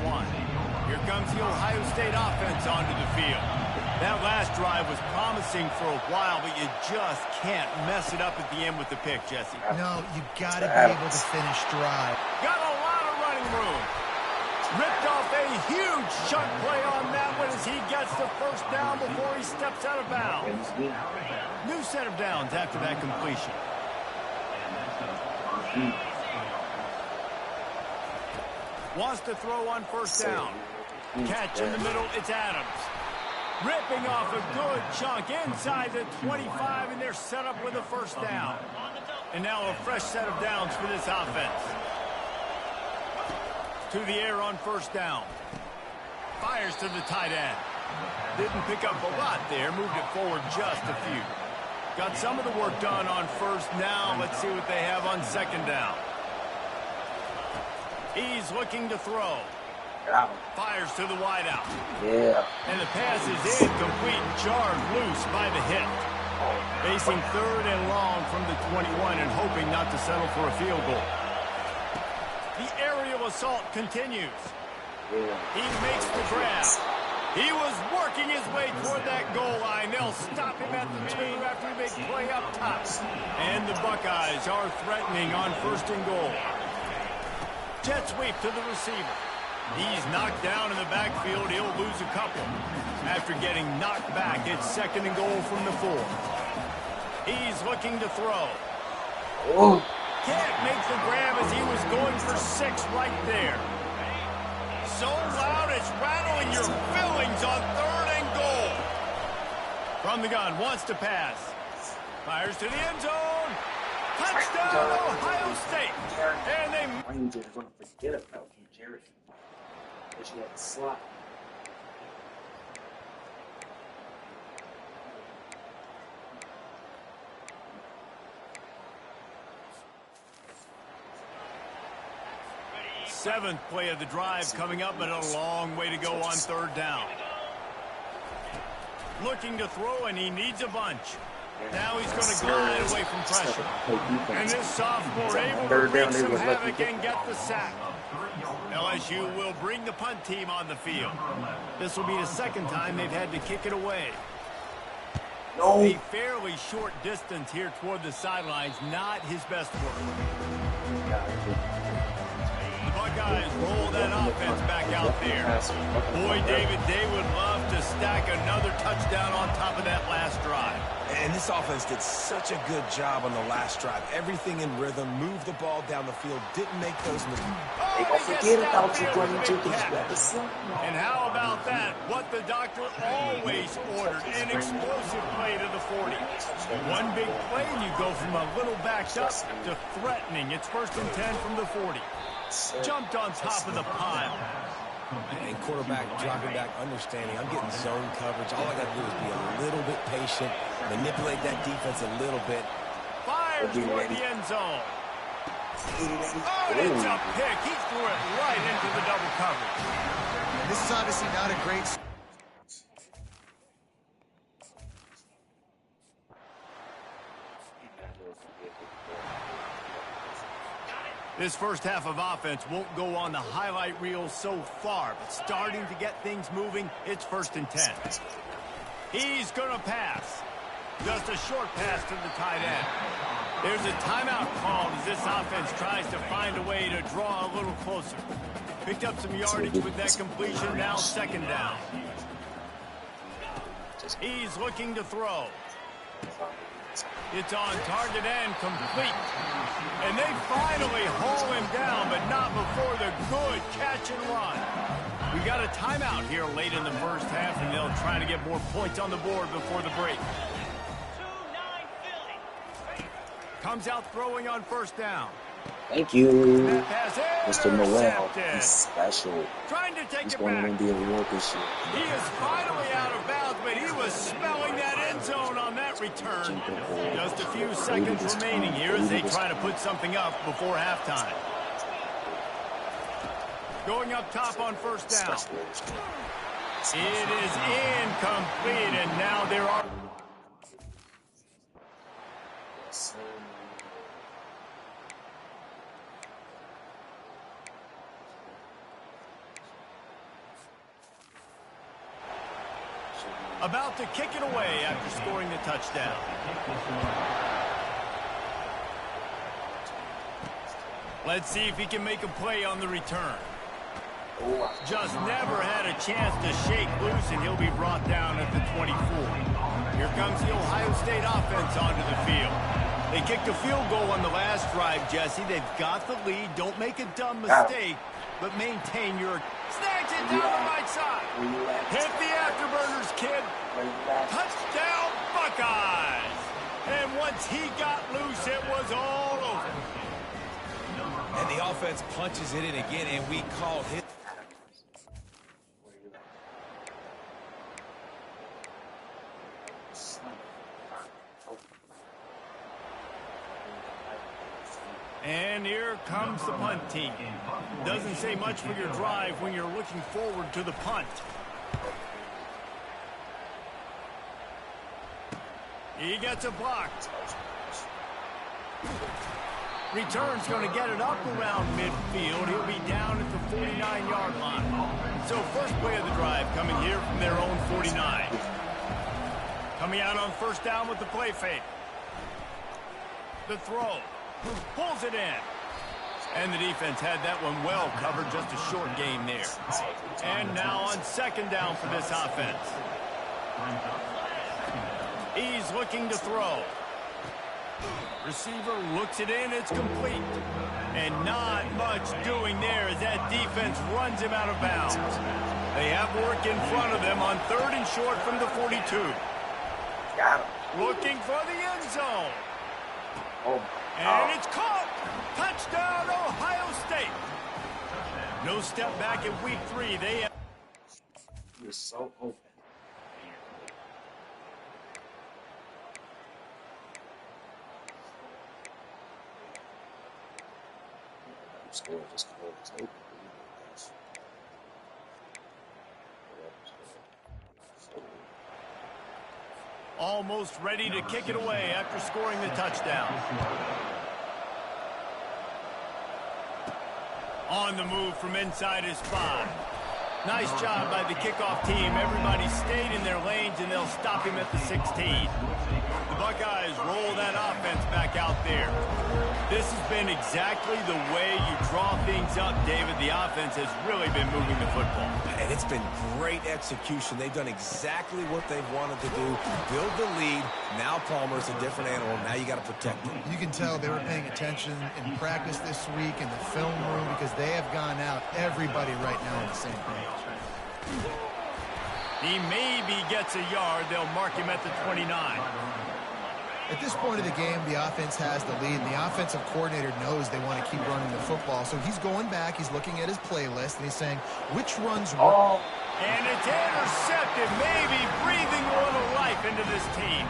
Here comes the Ohio State offense onto the field. That last drive was promising for a while, but you just can't mess it up at the end with the pick, Jesse. No, you got to be able to finish drive. Got a lot of running room. Ripped off a huge chunk play on that one as he gets the first down before he steps out of bounds. New set of downs after that completion. Wants to throw on first down. Catch in the middle, it's Adams. Ripping off a good chunk inside the 25, and they're set up with a first down. And now a fresh set of downs for this offense. To the air on first down. Fires to the tight end. Didn't pick up a lot there, moved it forward just a few. Got some of the work done on first. Now let's see what they have on second down. He's looking to throw. Fires to the wideout. Yeah. And the pass is incomplete and charged loose by the hit. Facing third and long from the 21 and hoping not to settle for a field goal. The aerial assault continues. He makes the grab. He was working his way toward that goal line. They'll stop him at the 2 after he makes play up top. And the Buckeyes are threatening on first and goal. Jet sweep to the receiver. He's knocked down in the backfield. He'll lose a couple. After getting knocked back, it's second and goal from the 4. He's looking to throw. Can't make the grab as he was going for 6 right there. So loud it's rattling your fillings on third and goal. From the gun, wants to pass. Fires to the end zone. Touchdown, Ohio State. And they... Rangers are going to forget about you, Jerry. But you have a slot. Seventh play of the drive coming up, but a long way to go on third down. Looking to throw, and he needs a bunch. Now he's going to glide away from pressure. And this sophomore able to wreak some havoc and get the sack. LSU will bring the punt team on the field. This will be the second time they've had to kick it away. A fairly short distance here toward the sidelines, not his best work. The Buckeyes roll that offense back out there. Boy, David, they would love to stack another touchdown on top of that last drive. And this offense did such a good job on the last drive. Everything in rhythm, moved the ball down the field, didn't make those mistakes. They gonna forget about you, Gordon Jenkins. You got to slow. And how about that? What the doctor always ordered, an explosive play to the 40. One big play and you go from a little backed up to threatening. It's 1st and 10 from the 40. Jumped on top of the pile. And quarterback dropping back, understanding I'm getting zone coverage. All I got to do is be a little bit patient, manipulate that defense a little bit. Fires toward the end zone. Oh, and it's a pick. He threw it right into the double coverage. And this is obviously not a great... This first half of offense won't go on the highlight reel so far, but starting to get things moving, it's 1st and 10. He's going to pass. Just a short pass to the tight end. There's a timeout called as this offense tries to find a way to draw a little closer. Picked up some yardage with that completion, now 2nd down. He's looking to throw. It's on target and complete. And they finally haul him down, but not before the good catch and run. We got a timeout here late in the first half, and they'll try to get more points on the board before the break. Comes out throwing on 1st down. Thank you, Mr. Noel. He's special. Trying to take He's it going to back. win the award this year. He is finally out of bounds, but he was smelling that end zone on that return. Just a few seconds remaining here as they try to put something up before halftime. Going up top on 1st down. It is incomplete, and now there are... About to kick it away after scoring the touchdown. Let's see if he can make a play on the return. Just never had a chance to shake loose, and he'll be brought down at the 24. Here comes the Ohio State offense onto the field. They kicked a field goal on the last drive, Jesse. They've got the lead. Don't make a dumb mistake, but maintain your... Snacks it down the right side. Hit the afterburners, kid. Touchdown, Buckeyes. And once he got loose, it was all over. And the offense punches it in again, and we call hit. And here comes the punt team. Doesn't say much for your drive when you're looking forward to the punt. He gets a block. Return's going to get it up around midfield. He'll be down at the 49-yard line. So first play of the drive coming here from their own 49. Coming out on 1st down with the play fake. The throw. Pulls it in. And the defense had that one well covered. Just a short gain there. And now on 2nd down for this offense. He's looking to throw. Receiver looks it in. It's complete. And not much doing there as that defense runs him out of bounds. They have work in front of them on 3rd and short from the 42. Got him. Looking for the end zone. Oh. And it's caught. Touchdown, Ohio State. No step back in week 3. They have... He was so open. Score just closed. Almost ready to kick it away after scoring the touchdown. On the move from inside his 5. Nice job by the kickoff team. Everybody stayed in their lanes, and they'll stop him at the 16. The Buckeyes roll that offense back out there. This has been exactly the way you draw things up, David. The offense has really been moving the football. And it's been great execution. They've done exactly what they've wanted to do. Build the lead. Now Palmer's a different animal. Now you got to protect him. You can tell they were paying attention in practice this week in the film room because they have gone out, everybody right now on the same page. He maybe gets a yard. They'll mark him at the 29. At this point of the game, the offense has the lead, and the offensive coordinator knows they want to keep running the football. So he's going back, he's looking at his playlist, and he's saying, which runs work? And it's intercepted, maybe breathing a little life into this team.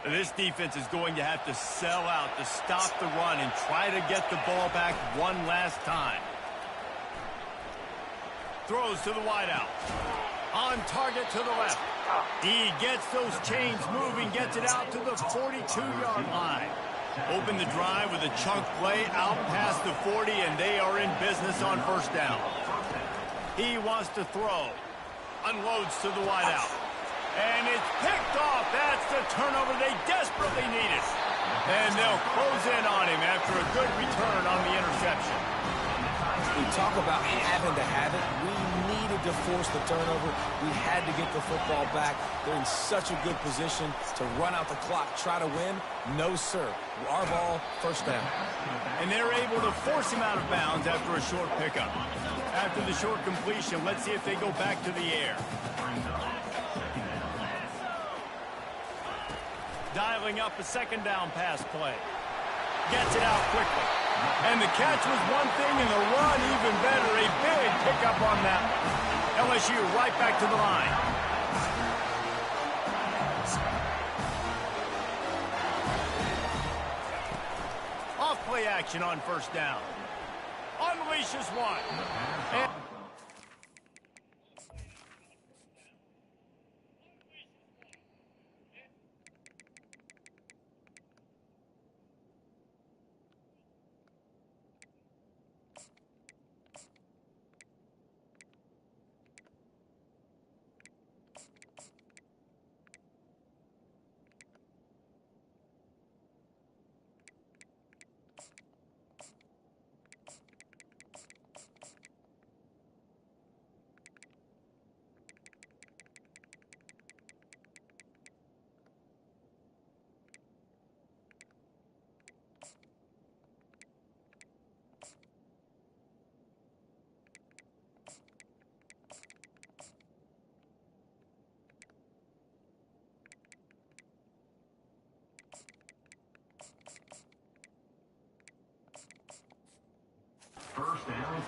This defense is going to have to sell out to stop the run and try to get the ball back one last time. Throws to the wideout. On target to the left. He gets those chains moving, gets it out to the 42-yard line. Open the drive with a chunk play out past the 40, and they are in business on first down. He wants to throw. Unloads to the wideout. And it's picked off. That's the turnover they desperately needed. And they'll close in on him after a good return on the interception. We talk about having to have it. We needed to force the turnover. We had to get the football back. They're in such a good position to run out the clock, try to win. No, sir. Our ball, first down. And they're able to force him out of bounds after a short pickup. After the short completion, let's see if they go back to the air. Dialing up a second down pass play. Gets it out quickly. And the catch was one thing and the run even better. A big pickup on that. LSU right back to the line. Off play action on first down. Unleashes one.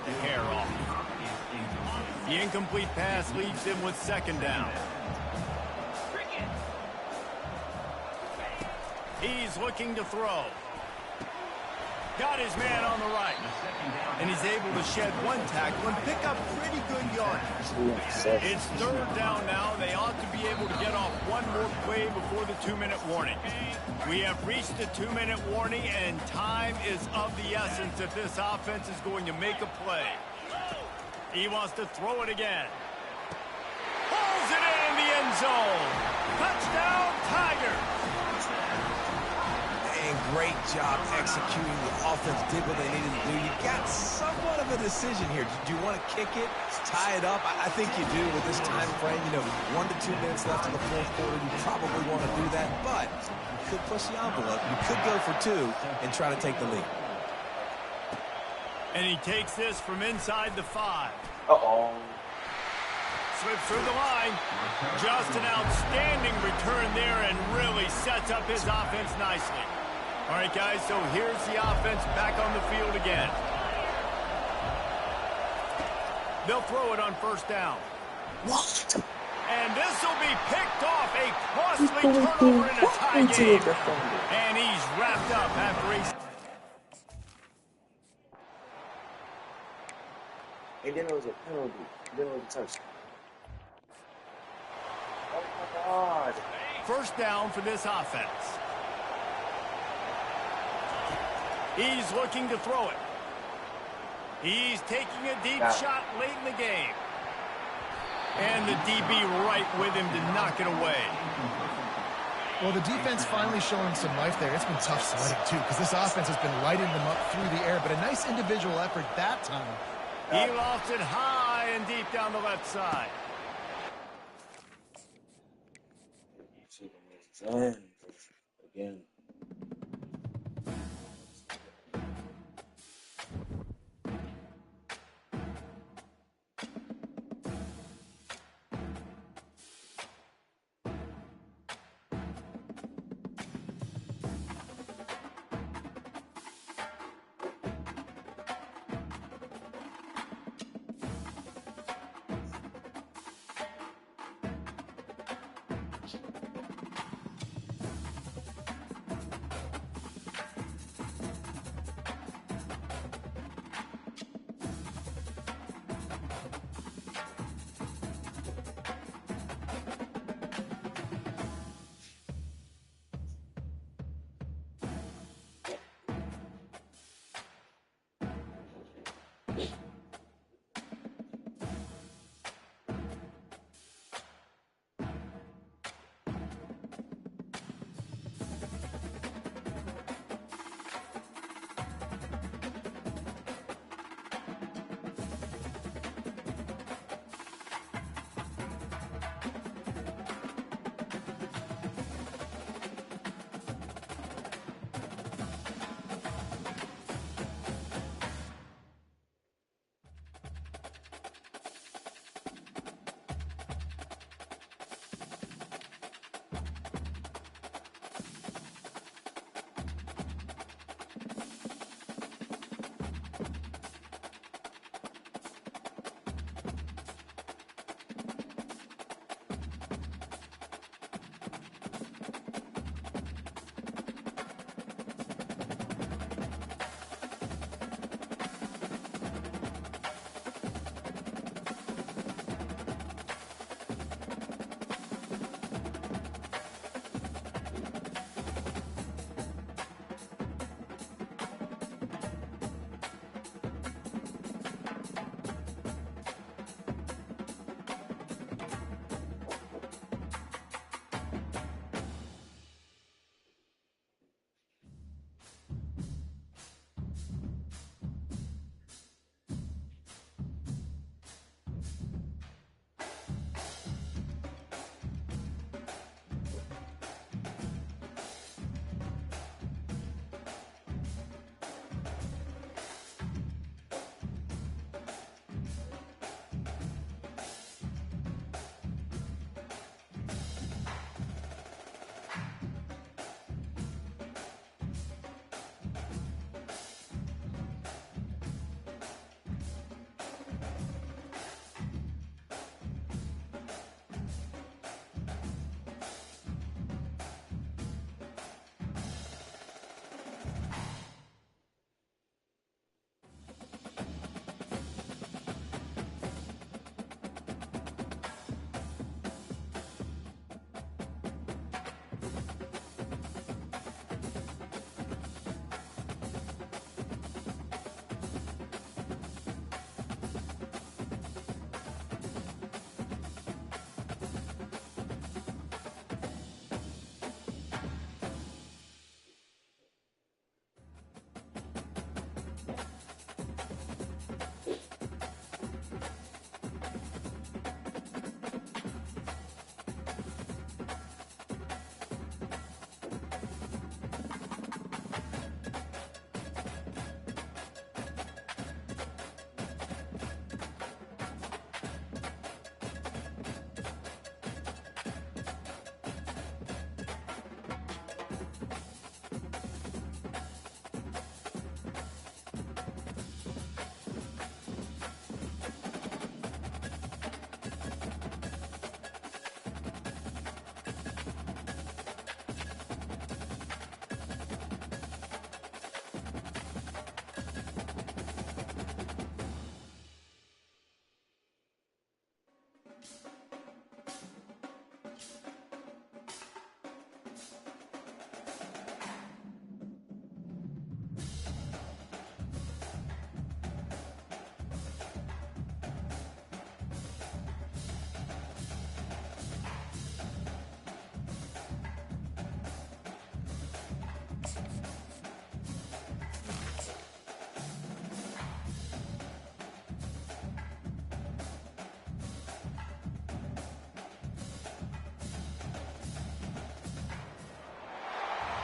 And hair off. The incomplete pass leaves him with second down. He's looking to throw. Got his man on the right. And he's able to shed one tackle and pick up pretty good yardage. It's third down now. They ought to be able to get off one more play before the 2-minute warning. We have reached the 2-minute warning, and time is of the essence if this offense is going to make a play. He wants to throw it again. Pulls it in the end zone. Touchdown, Tigers. And great job executing. The offense did what they needed to do. You got somewhat of a decision here. Do you want to kick it, tie it up? I think you do with this time frame. You know, 1 to 2 minutes left in the fourth quarter. You probably want to do that, but you could push the envelope. You could go for 2 and try to take the lead. And he takes this from inside the 5. Uh-oh. Slips through the line. Just an outstanding return there and really sets up his offense nicely. All right, guys, so here's the offense back on the field again. They'll throw it on first down. What? And this will be picked off. A costly turnover in a tie game. And he's wrapped up after a... And then it was a penalty. And then it was a touchdown. Oh my God. First down for this offense. He's looking to throw it. He's taking a deep shot late in the game. And the DB right with him to knock it away. Well, the defense finally showing some life there. It's been tough sledding, too, because this offense has been lighting them up through the air. But a nice individual effort that time. He lost it high and deep down the left side. Again.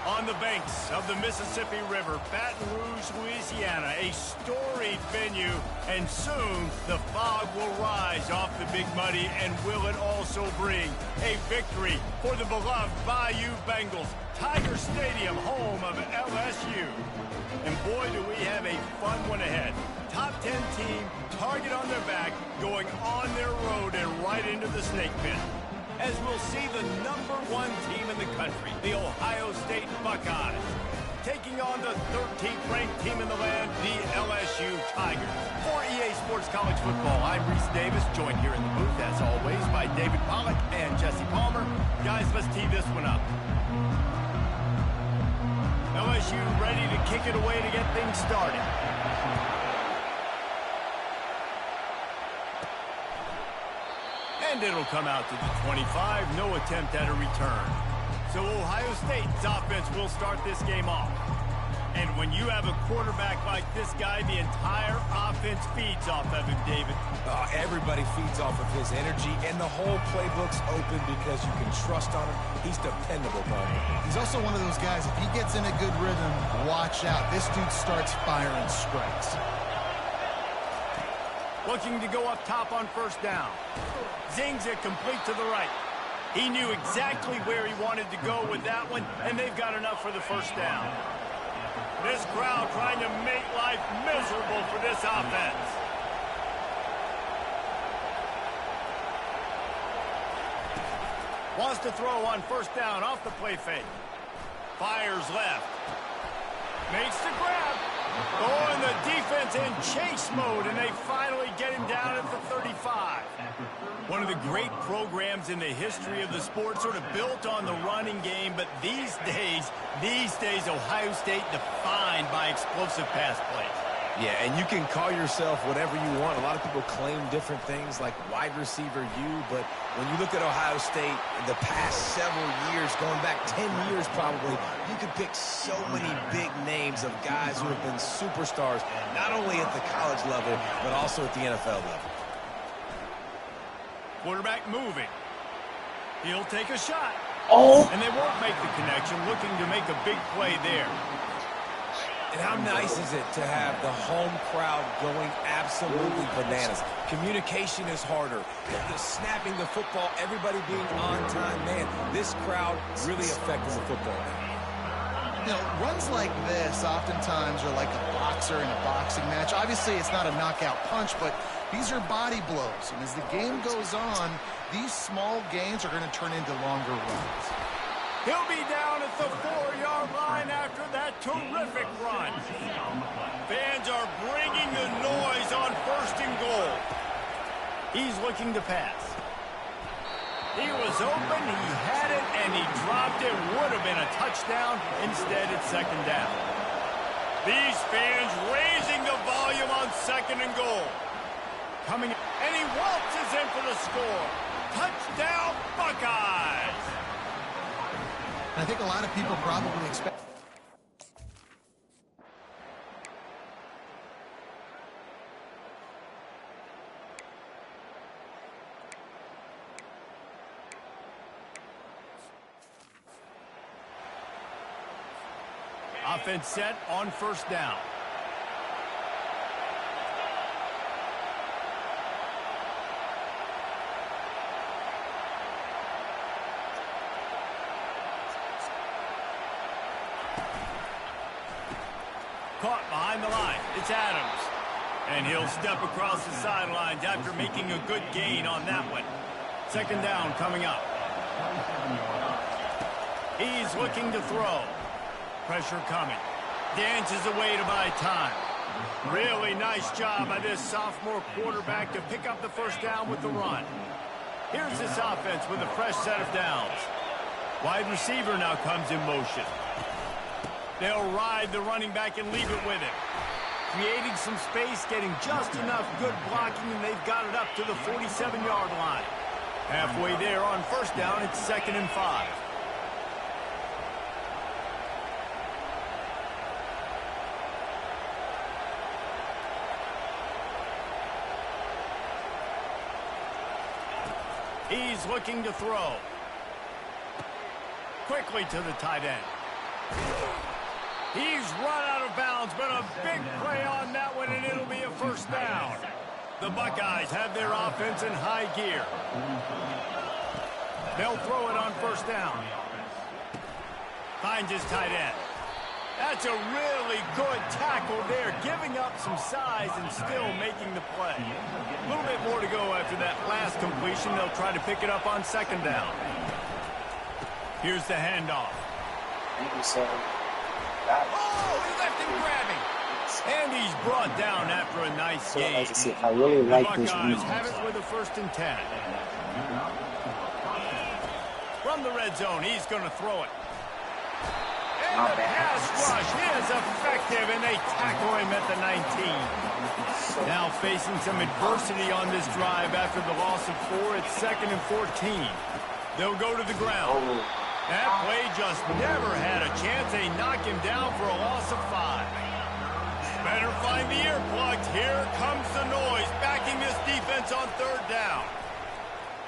On the banks of the Mississippi River, Baton Rouge, Louisiana, a storied venue, and soon the fog will rise off the Big Muddy, and will it also bring a victory for the beloved Bayou Bengals. Tiger Stadium, home of LSU. And boy, do we have a fun one ahead. Top 10 team, target on their back, going on their road and right into the snake pit, as we'll see the #1 team in the country, the Ohio State Buckeyes, taking on the 13th ranked team in the land, the LSU Tigers. For EA Sports College Football, I'm Reese Davis, joined here in the booth, as always, by David Pollack and Jesse Palmer. Guys, let's tee this one up. LSU ready to kick it away to get things started. And it'll come out to the 25. No attempt at a return. So Ohio State's offense will start this game off. And when you have a quarterback like this guy, the entire offense feeds off of him, David. Everybody feeds off of his energy, and the whole playbook's open because you can trust on him. He's dependable, buddy. He's also one of those guys, if he gets in a good rhythm, watch out. This dude starts firing strikes. Looking to go up top on first down. Zings it complete to the right. He knew exactly where he wanted to go with that one, and they've got enough for the first down. This crowd trying to make life miserable for this offense. Wants to throw on first down off the play fake. Fires left. Makes the grab. Oh, and the defense in chase mode, and they finally get him down at the 35. One of the great programs in the history of the sport, sort of built on the running game, but these days, Ohio State defined by explosive pass plays. Yeah, and you can call yourself whatever you want. A lot of people claim different things like wide receiver U, but when you look at Ohio State in the past several years, going back 10 years probably, you could pick so many big names of guys who have been superstars, not only at the college level, but also at the NFL level. Quarterback moving. He'll take a shot. Oh! And they won't make the connection, looking to make a big play there. And how nice is it to have the home crowd going absolutely bananas? Communication is harder. The snapping the football, everybody being on time. Man, this crowd really affecting the football. You know, runs like this oftentimes are like a boxer in a boxing match. Obviously, it's not a knockout punch, but these are body blows. And as the game goes on, these small gains are going to turn into longer runs. He'll be down at the 4-yard line after that terrific run. Fans are bringing the noise on first and goal. He's looking to pass. He was open, he had it, and he dropped it. Would have been a touchdown. Instead, it's second down. These fans raising the volume on second and goal. Coming, and he waltzes in for the score. Touchdown, Buckeyes! I think a lot of people probably expect... Offense set on first down. Caught behind the line. It's Adams. And he'll step across the sidelines after making a good gain on that one. Second down coming up. He's looking to throw. Pressure coming. Dances away to buy time. Really nice job by this sophomore quarterback to pick up the first down with the run. Here's this offense with a fresh set of downs. Wide receiver now comes in motion. They'll ride the running back and leave it with him. Creating some space, getting just enough good blocking, and they've got it up to the 47-yard line. Halfway there on first down, it's 2nd and 5. He's looking to throw. Quickly to the tight end. He's run out of bounds, but a big play on that one, and it'll be a first down. The Buckeyes have their offense in high gear. They'll throw it on first down. Finds his tight end. That's a really good tackle there, giving up some size and still making the play. A little bit more to go after that last completion. They'll try to pick it up on second down. Here's the handoff. Thank you, sir. Oh, he left him grabbing. And he's brought down after a nice game. I really like this Buckeyes read. have it with a 1st and 10. From the red zone, he's going to throw it. And the pass rush is effective, and they tackle him at the 19. Now facing some adversity on this drive after the loss of 4. It's 2nd and 14. They'll go to the ground. That play just never had a chance. They knock him down for a loss of 5. Better find the earplugs. Here comes the noise, backing this defense on 3rd down.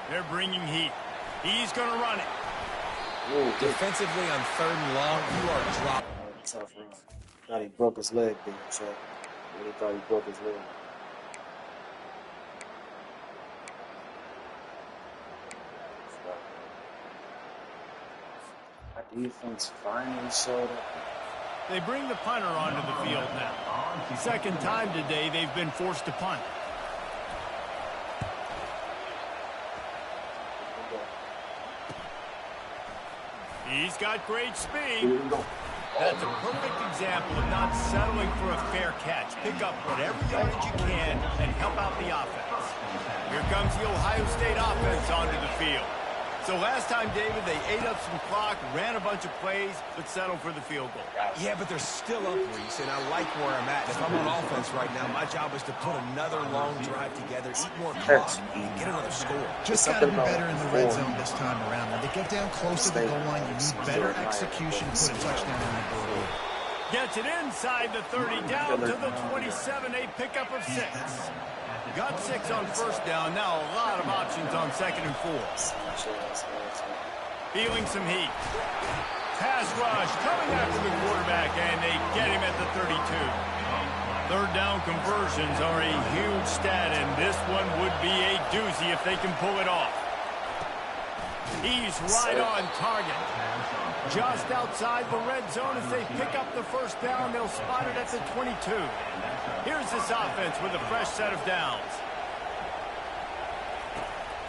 They're bringing heat. He's going to run it. Ooh, defensively on 3rd and long, you are dropped. Tough run. Thought he broke his leg there, so really thought he broke his leg. Our defense finally showed up. They bring the punter onto the field now. 2nd time today they've been forced to punt. He's got great speed. That's a perfect example of not settling for a fair catch. Pick up whatever yardage you can and help out the offense. Here comes the Ohio State offense onto the field. So last time, David, they ate up some clock, ran a bunch of plays, but settled for the field goal. Yeah, but they're still up, Reese, and I like where I'm at. If I'm on offense right now, my job is to put another long drive together, eat more clock, and get another score. Just got to be better in the red zone this time around. When they get down close to the goal line, you need better execution to put a touchdown on the board. Gets it inside the 30, down to the 27, a pickup of 6. Got 6 on first down. Now a lot of options on 2nd and 4. Feeling some heat. Pass rush coming after the quarterback, and they get him at the 32. 3rd down conversions are a huge stat, and this one would be a doozy if they can pull it off. He's right on target. Just outside the red zone as they pick up the first down. They'll spot it at the 22. Here's this offense with a fresh set of downs.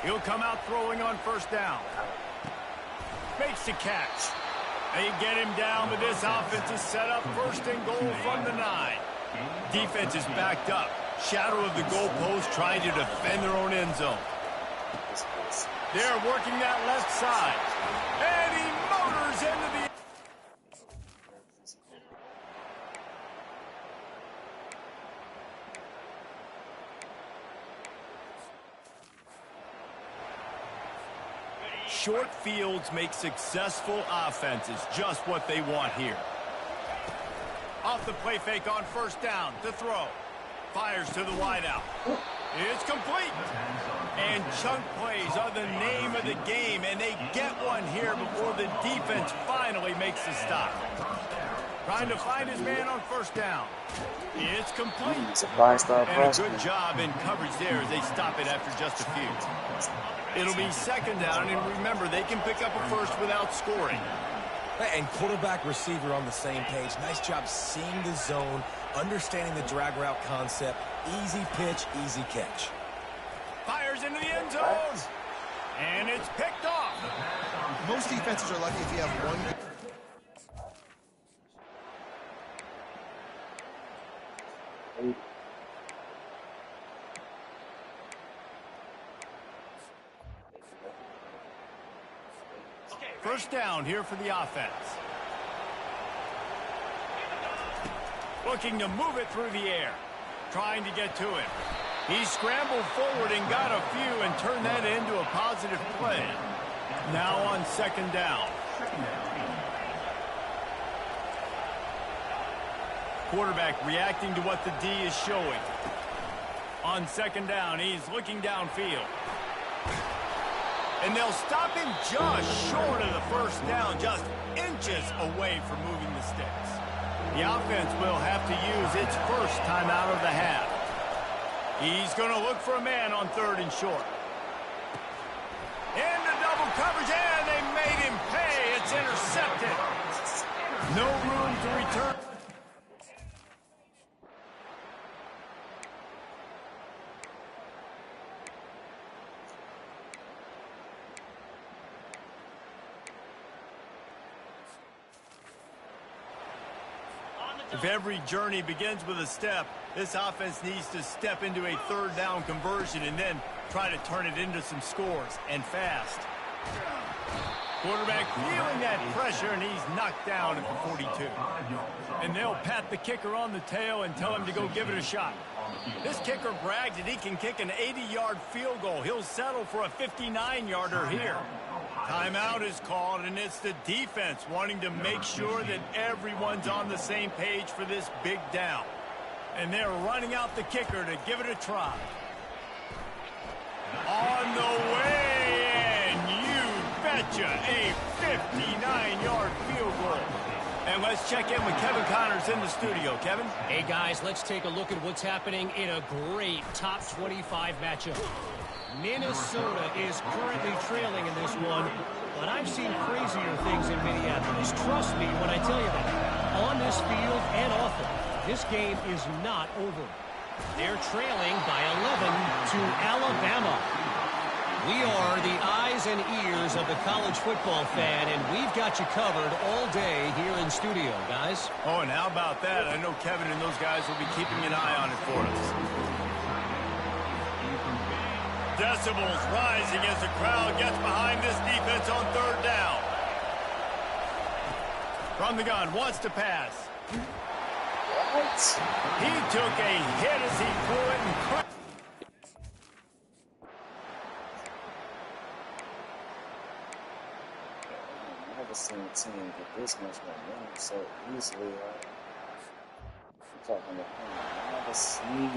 He'll come out throwing on first down. Makes the catch. They get him down, but this offense is set up 1st and goal from the 9. Defense is backed up. Shadow of the goalpost trying to defend their own end zone. They're working that left side. And he motors into the... Short fields make successful offenses just what they want here. Off the play fake on first down to throw. Fires to the wideout. It's complete. And chunk plays are the name of the game, and they get one here before the defense finally makes the stop. Trying to find his man on first down. It's complete. And a good job in coverage there as they stop it after just a few. It'll be 2nd down, and remember, they can pick up a first without scoring. And quarterback receiver on the same page. Nice job seeing the zone, understanding the drag route concept. Easy pitch, easy catch. Fires into the end zone. And it's picked off. Most defenses are lucky if you have one. First down here for the offense. Looking to move it through the air. Trying to get to him. He scrambled forward and got a few and turned that into a positive play. Now on 2nd down. Quarterback reacting to what the D is showing. On 2nd down, he's looking downfield. And they'll stop him just short of the first down, just inches away from moving the sticks. The offense will have to use its first timeout of the half. He's going to look for a man on 3rd and short. Into double coverage, and they made him pay. It's intercepted. No room to return. If every journey begins with a step, this offense needs to step into a 3rd down conversion and then try to turn it into some scores, and fast. Quarterback feeling that pressure, and he's knocked down at the 42. And they'll pat the kicker on the tail and tell him to go give it a shot. This kicker brags that he can kick an 80-yard field goal. He'll settle for a 59-yarder here. Timeout is called, and it's the defense wanting to make sure that everyone's on the same page for this big down. And they're running out the kicker to give it a try. On the way, and you betcha, a 59-yard field goal. And let's check in with Kevin Connors in the studio. Kevin? Hey, guys, let's take a look at what's happening in a great top 25 matchup. Minnesota is currently trailing in this one, but I've seen crazier things in Minneapolis. Trust me when I tell you that. On this field and off it, this game is not over. They're trailing by 11 to Alabama. We are the eyes and ears of the college football fan, and we've got you covered all day here in studio, guys. Oh, and how about that? I know Kevin and those guys will be keeping an eye on it for us. Decibels rising as the crowd gets behind this defense on 3rd down. From the gun, wants to pass. What? He took a hit as he threw it and crushed. I've never seen a team get this much momentum so easily. I'm talking about I've never seen.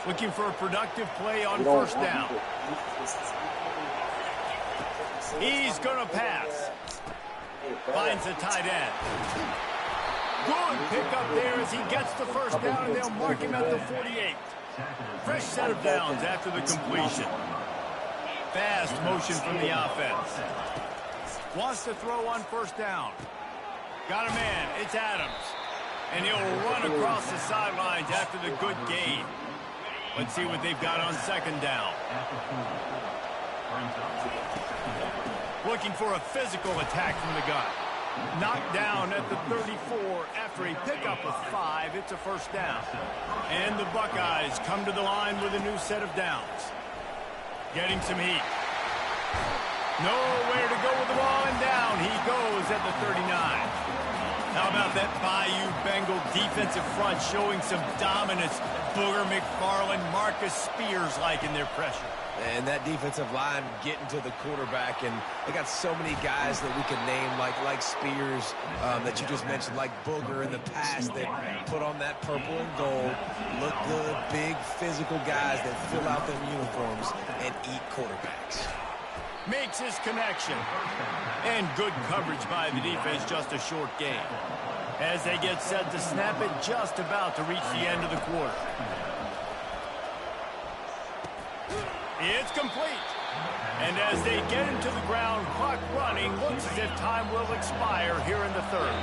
Looking for a productive play on You don't 1st want down. He's going to pass. Finds the tight end. Good pickup there as he gets the 1st down, and they'll mark him at the 48. Fresh set of downs after the completion. Fast motion from the offense. Wants to throw on 1st down. Got a man. It's Adams. And he'll run across the sidelines after the good gain. Let's see what they've got on 2nd down. Looking for a physical attack from the gun. Knocked down at the 34 after a pickup of 5. It's a 1st down. And the Buckeyes come to the line with a new set of downs. Getting some heat. Nowhere to go with the ball, and down he goes at the 39. How about that Bayou Bengal defensive front showing some dominance? Booger McFarland, Marcus Spears-like in their pressure. And that defensive line getting to the quarterback, and they got so many guys that we can name, like Spears, that you just mentioned, like Booger in the past, that put on that purple and gold, look good, big physical guys that fill out them uniforms and eat quarterbacks. Makes his connection. And good coverage by the defense, just a short gain. As they get set to snap it, just about to reach the end of the quarter. It's complete. And as they get into the ground, clock running, looks as if time will expire here in the 3rd.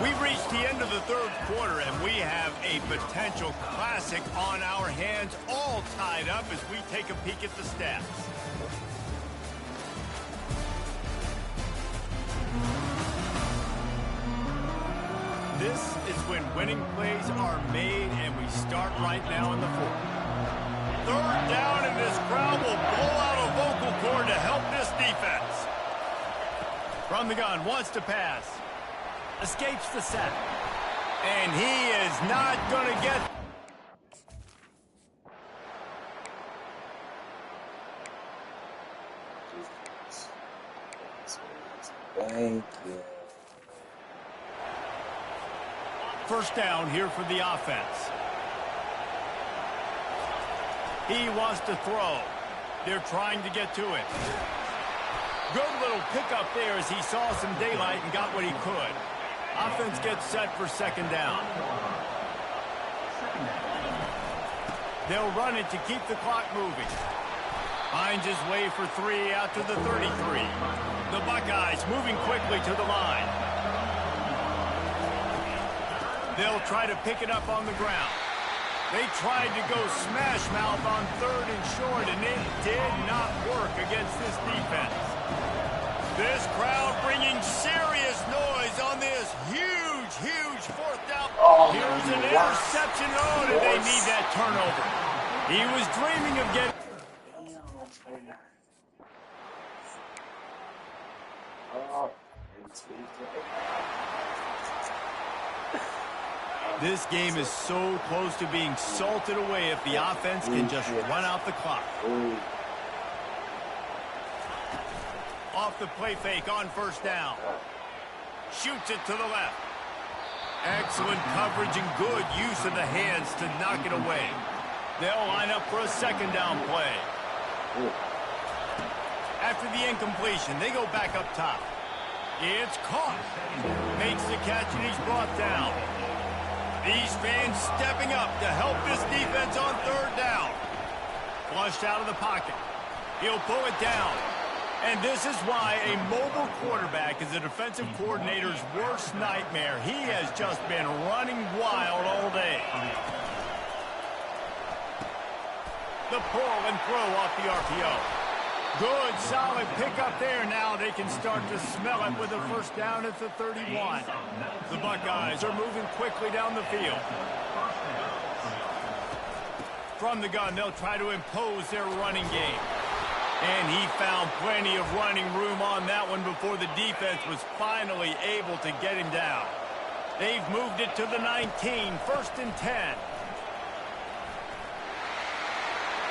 We've reached the end of the 3rd quarter, and we have a potential classic on our hands, all tied up as we take a peek at the stats. This is when winning plays are made, and we start right now in the 4th. 3rd down, and this crowd will blow out a vocal cord to help this defense. From the gun, wants to pass. Escapes the sack. And he is not going to get... Thank you. 1st down here for the offense. He wants to throw. They're trying to get to it. Good little pickup there as he saw some daylight and got what he could. Offense gets set for second down. They'll run it to keep the clock moving. Finds his way for 3 out to the 33. The Buckeyes moving quickly to the line. They'll try to pick it up on the ground. They tried to go smash mouth on 3rd and short, and it did not work against this defense. This crowd bringing serious noise on this huge, huge 4th down. Here's an interception. Oh, did they need that turnover? He was dreaming of getting... This game is so close to being salted away if the offense can just run out the clock. Off the play fake on 1st down. Shoots it to the left. Excellent coverage and good use of the hands to knock it away. They'll line up for a 2nd down play. After the incompletion, they go back up top. It's caught. Makes the catch and he's brought down. These fans stepping up to help this defense on 3rd down. Flushed out of the pocket. He'll pull it down. And this is why a mobile quarterback is a defensive coordinator's worst nightmare. He has just been running wild all day. The pull and throw off the RPO. Good, solid pickup there. Now they can start to smell it with a 1st down at the 31. The Buckeyes are moving quickly down the field. From the gun, they'll try to impose their running game. And he found plenty of running room on that one before the defense was finally able to get him down. They've moved it to the 19, 1st and 10.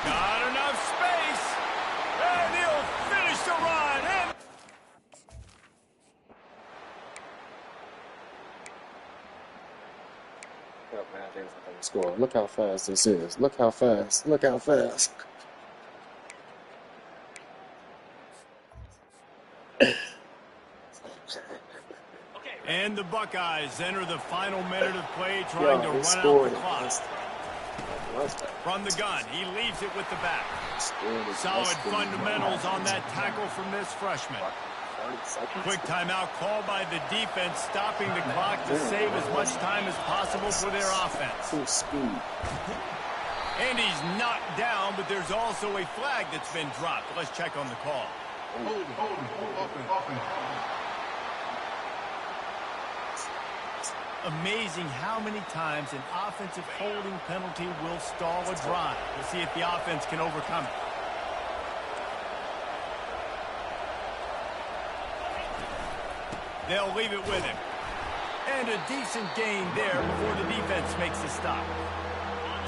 Not enough space. And he'll finish the run. And score. Look how fast this is. Look how fast. Look how fast. And the Buckeyes enter the final minute of play trying to run out the clock. From the gun, he leaves it with the back. Solid fundamentals on that tackle from this freshman. Quick timeout called by the defense, stopping the clock to save as much time as possible for their offense. And he's knocked down, but there's also a flag that's been dropped. Let's check on the call. Amazing how many times an offensive holding penalty will stall a drive. We'll see if the offense can overcome it. They'll leave it with him. And a decent gain there before the defense makes the stop.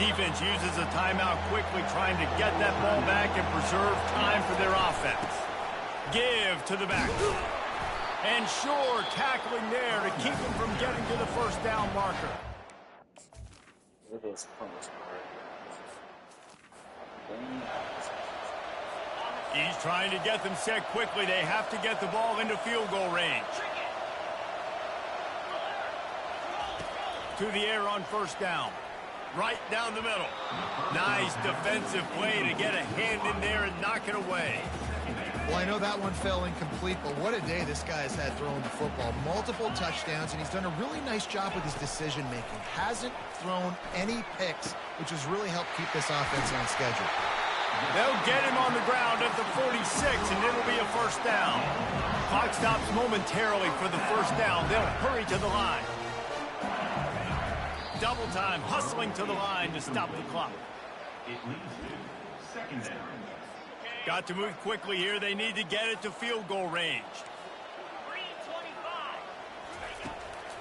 Defense uses a timeout quickly, trying to get that ball back and preserve time for their offense. Give to the back. And sure, tackling there to keep him from getting to the 1st down marker. He's trying to get them set quickly. They have to get the ball into field goal range. To the air on 1st down. Right down the middle. Nice defensive play to get a hand in there and knock it away. Well, I know that one fell incomplete, but what a day this guy has had throwing the football. Multiple touchdowns, and he's done a really nice job with his decision-making. Hasn't thrown any picks, which has really helped keep this offense on schedule. They'll get him on the ground at the 46, and it'll be a 1st down. Clock stops momentarily for the 1st down. They'll hurry to the line. Double time, hustling to the line to stop the clock. It leads to 2nd down. Got to move quickly here. They need to get it to field goal range.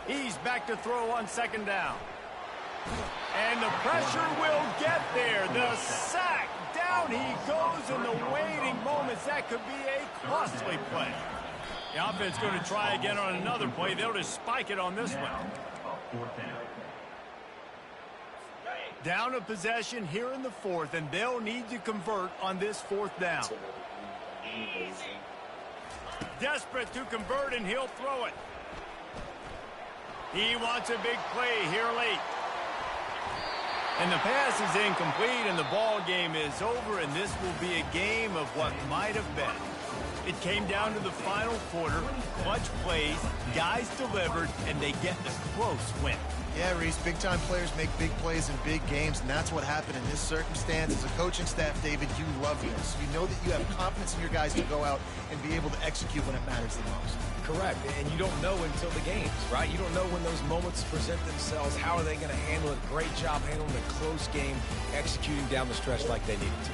He's back to throw on 2nd down. And the pressure will get there. The sack. Down he goes in the waiting moments. That could be a costly play. The offense going to try again on another play. They'll just spike it on this one. Down a possession here in the fourth, and they'll need to convert on this fourth down. Desperate to convert, and he'll throw it. He wants a big play here late. And the pass is incomplete, and the ball game is over, and this will be a game of what might have been. It came down to the final quarter, clutch plays, guys delivered, and they get the close win. Yeah, Reese, big-time players make big plays in big games, and that's what happened in this circumstance. As a coaching staff, David, you love this. You know that you have confidence in your guys to go out and be able to execute when it matters the most. Correct, and you don't know until the games, right? You don't know when those moments present themselves. How are they going to handle it? Great job handling a close game, executing down the stretch like they needed to.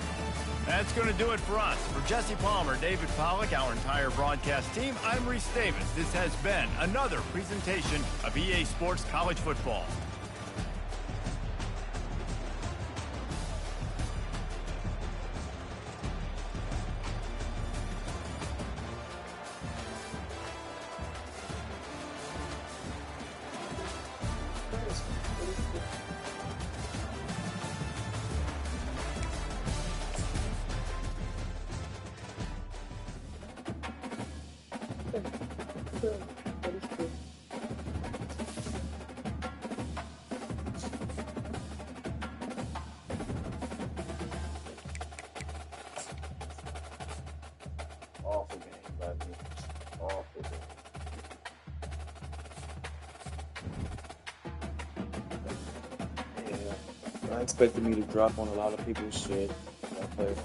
That's going to do it for us. For Jesse Palmer, David Pollack, our entire broadcast team, I'm Reese Davis. This has been another presentation of EA Sports College Football. Awful game, baby. Awful game. Yeah, I expected me to drop on a lot of people's shit. I played on.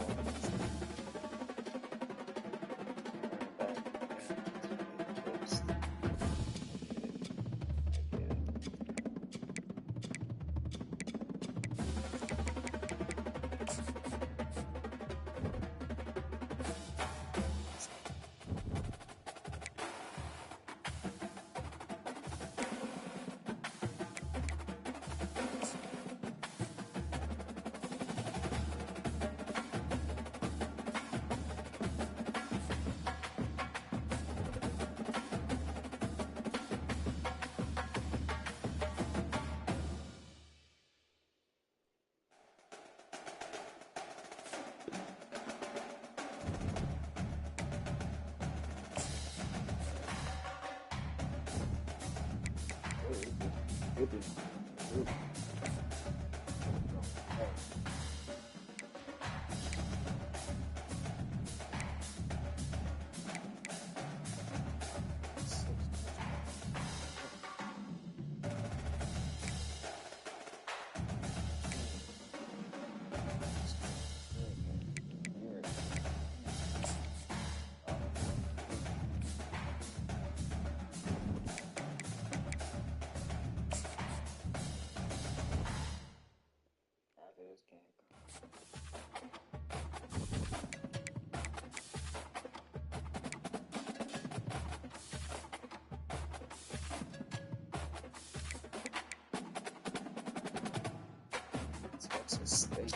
State.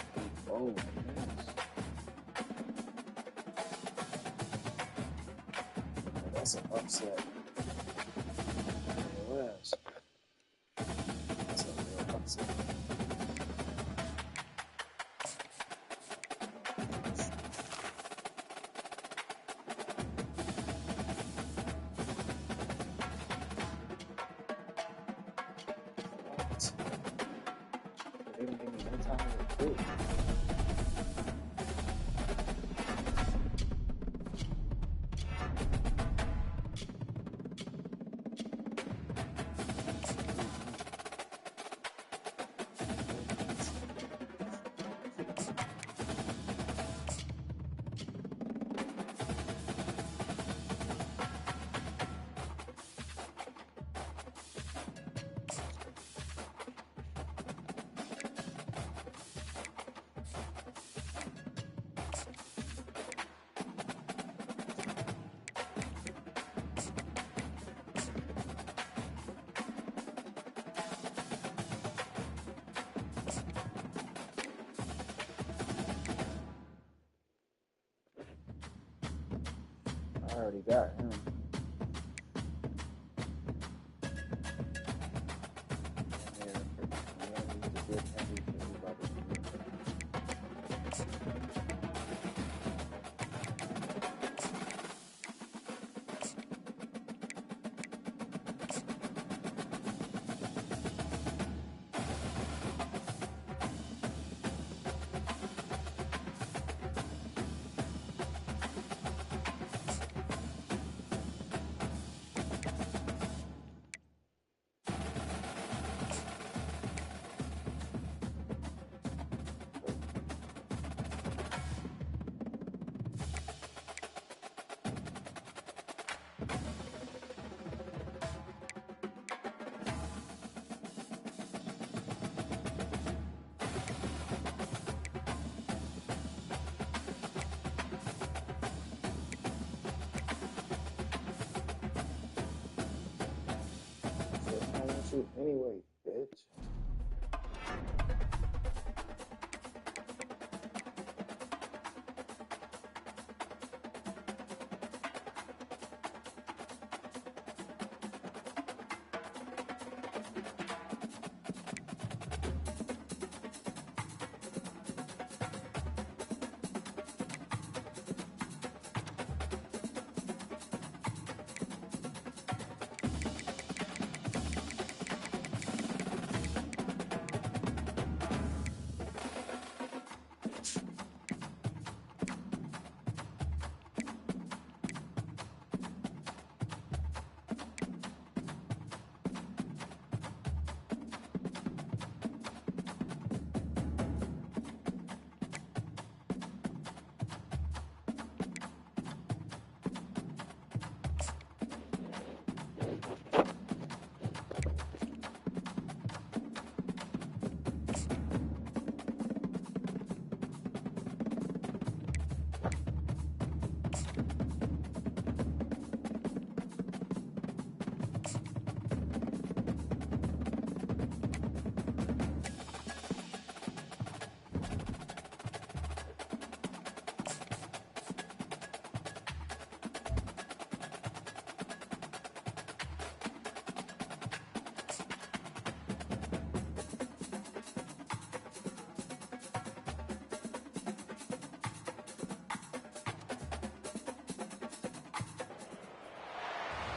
Oh, that's an upset. Yes. That's a real upset. They didn't give me no time to do it. I already got him. Yeah, shoot anyway, bitch.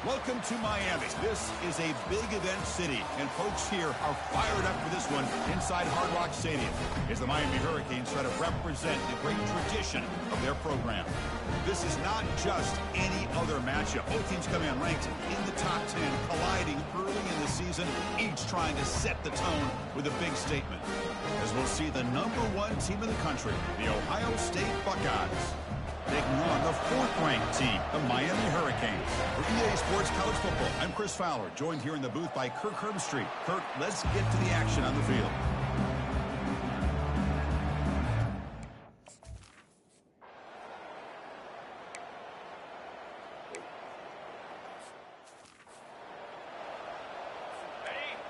Welcome to Miami. This is a big event city, and folks here are fired up for this one inside Hard Rock Stadium as the Miami Hurricanes try to represent the great tradition of their program. This is not just any other matchup. Both teams come in ranked in the top 10, colliding early in the season, each trying to set the tone with a big statement. As we'll see the #1 team in the country, the Ohio State Buckeyes, taking on the 4th-ranked team, the Miami Hurricanes. For EA Sports College Football, I'm Chris Fowler, joined here in the booth by Kirk Herbstreit. Kirk, let's get to the action on the field.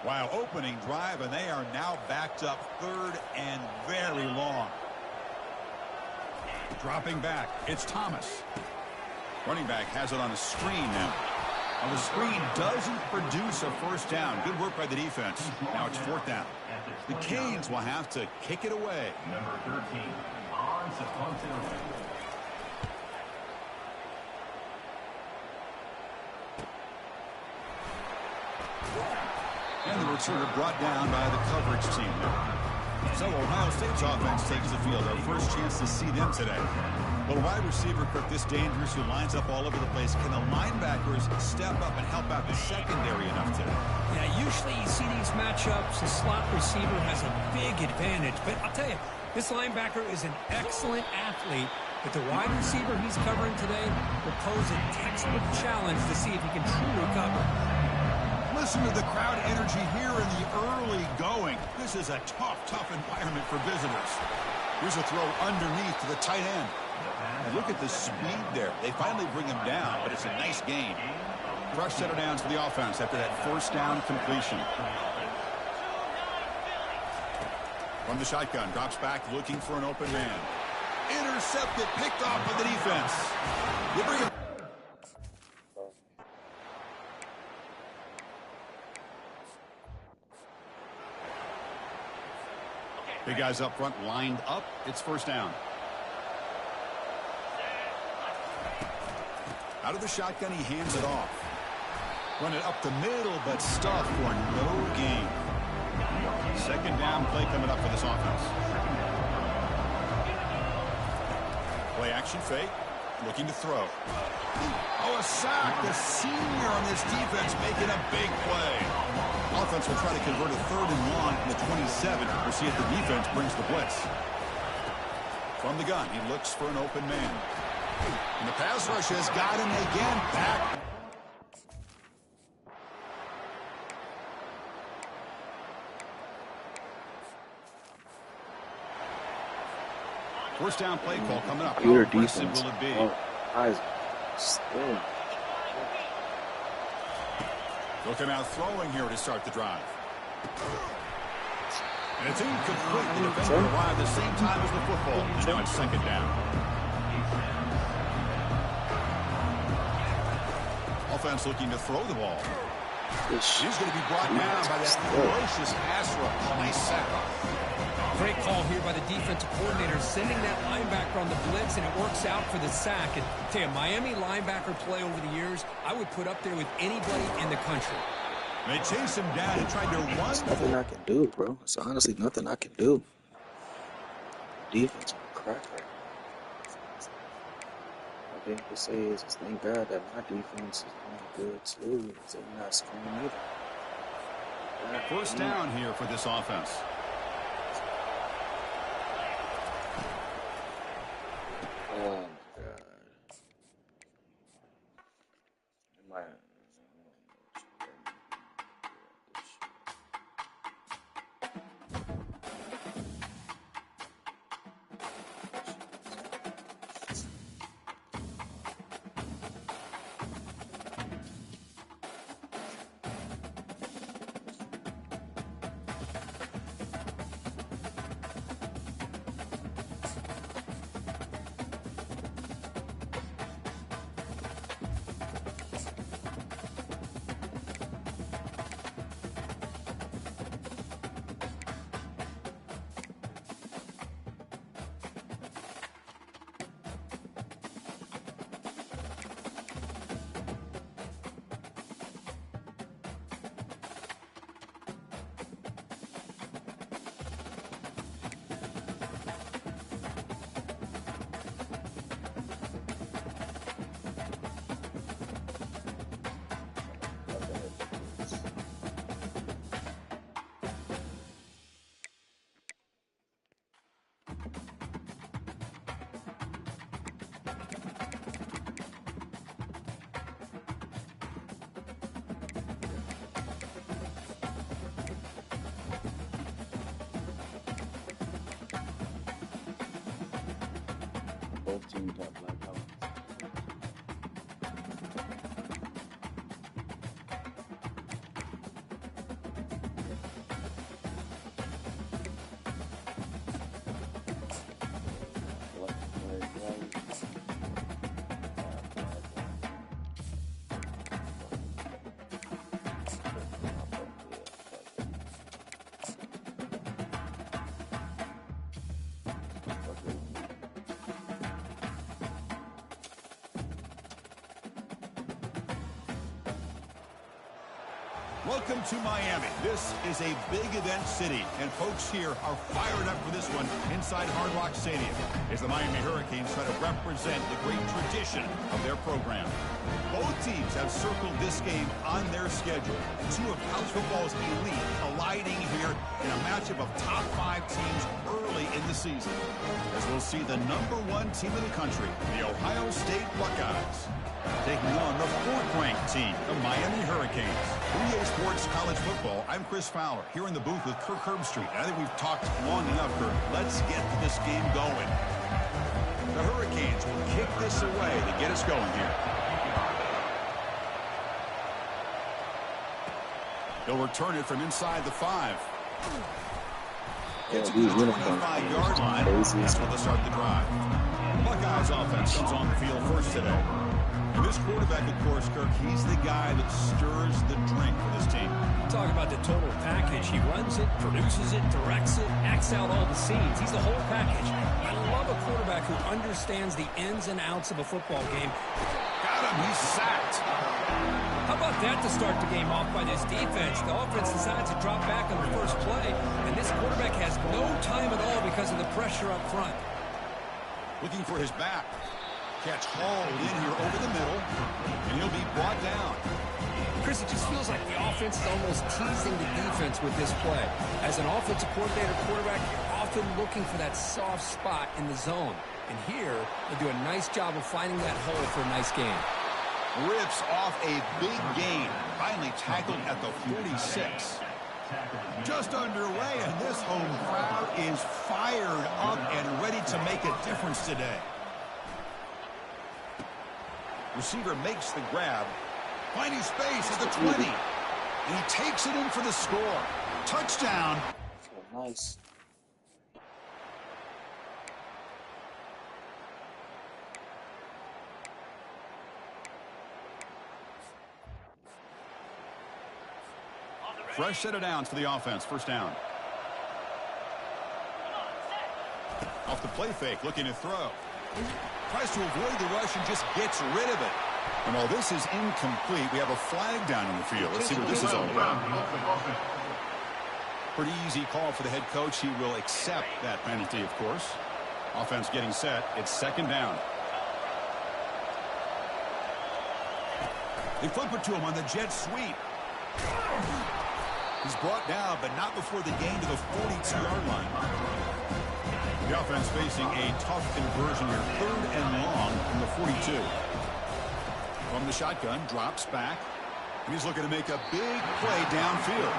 Wow, opening drive, and they are now backed up 3rd and very long. Dropping back, it's Thomas. Running back has it on a screen now. And the screen doesn't produce a first down. Good work by the defense. Now it's 4th down. The Canes will have to kick it away. Number 13, on Safonte. And the returner brought down by the coverage team now. So Ohio State's offense takes the field. Our first chance to see them today. Well, wide receiver, Kirk, this dangerous who lines up all over the place. Can the linebackers step up and help out the secondary enough today? Yeah, usually you see these matchups, the slot receiver has a big advantage. But I'll tell you, this linebacker is an excellent athlete. But the wide receiver he's covering today will pose a textbook challenge to see if he can truly cover. Listen to the crowd energy here in the early going. This is a tough environment for visitors. Here's a throw underneath to the tight end. And look at the speed there. They finally bring him down, but it's a nice gain. Fresh set of downs for the offense after that first down completion. From the shotgun, drops back looking for an open man. Intercepted, picked off by the defense. They bring him. Big guys up front lined up. It's first down. Out of the shotgun, he hands it off. Run it up the middle, but stuffed for no gain. Second down play coming up for this offense. Play action fake. Looking to throw. Oh, a sack. The senior on this defense making a big play. Offense will try to convert a 3rd and long from the 27. We'll see if the defense brings the blitz. From the gun, he looks for an open man. And the pass rush has got him again. Back. First down play call coming up. How aggressive will it be? Heisman. Still. They'll come out throwing here to start the drive. And it's incomplete. The defender arrived at the same time as the football. Now it's second down. Offense looking to throw the ball. He's going to be brought down by that ferocious pass rush. Nice sack. Great call here by the defensive coordinator, sending that linebacker on the blitz, and it works out for the sack. And I tell you, Miami linebacker play over the years, I would put up there with anybody in the country. They chase him down and tried to run. There's nothing I can do, bro. It's honestly nothing I can do. Defense on cracker. All I can say is just thank God that my defense is doing good too. So we're not screwing either. First down here for this offense. Oh my God. Both teams have black helmets. Welcome to Miami. This is a big event city, and folks here are fired up for this one inside Hard Rock Stadium as the Miami Hurricanes try to represent the great tradition of their program. Both teams have circled this game on their schedule. Two of college football's elite colliding here in a matchup of top 5 teams early in the season, as we'll see the #1 team in the country, the Ohio State Buckeyes, taking on the 4th-ranked team, the Miami Hurricanes. EA Sports College Football, I'm Chris Fowler, here in the booth with Kirk Herbstreit. I think we've talked long enough, Kirk. Let's get this game going. The Hurricanes will kick this away to get us going here. They'll return it from inside the 5. Gets it to the 25-yard line. That's where they'll start the drive. The Buckeyes offense comes on the field first today. And this quarterback, of course, Kirk, he's the guy that stirs the drink for this team. Talk about the total package. He runs it, produces it, directs it, acts out all the scenes. He's the whole package. I love a quarterback who understands the ins and outs of a football game. Got him. He's sacked. How about that to start the game off by this defense? The offense decides to drop back on the first play, and this quarterback has no time at all because of the pressure up front. Looking for his back. Catch hauled in here over the middle, and he'll be brought down. Chris, it just feels like the offense is almost teasing the defense with this play. As an offensive coordinator quarterback, you're often looking for that soft spot in the zone. And here, they do a nice job of finding that hole for a nice gain. Rips off a big gain. Finally tackled at the 46. Just underway, and this home crowd is fired up and ready to make a difference today. Receiver makes the grab. Finding space at the 20. And he takes it in for the score. Touchdown. Oh, nice. Fresh set of downs for the offense. First down. Off the play fake, looking to throw. Tries to avoid the rush and just gets rid of it. And while this is incomplete, we have a flag down on the field. Let's see what this is all about. Pretty easy call for the head coach. He will accept that penalty, of course. Offense getting set. It's second down. They flip it to him on the jet sweep. He's brought down, but not before the gain to the 42-yard line. The offense facing a tough conversion here. 3rd and long from the 42. From the shotgun, drops back. He's looking to make a big play downfield.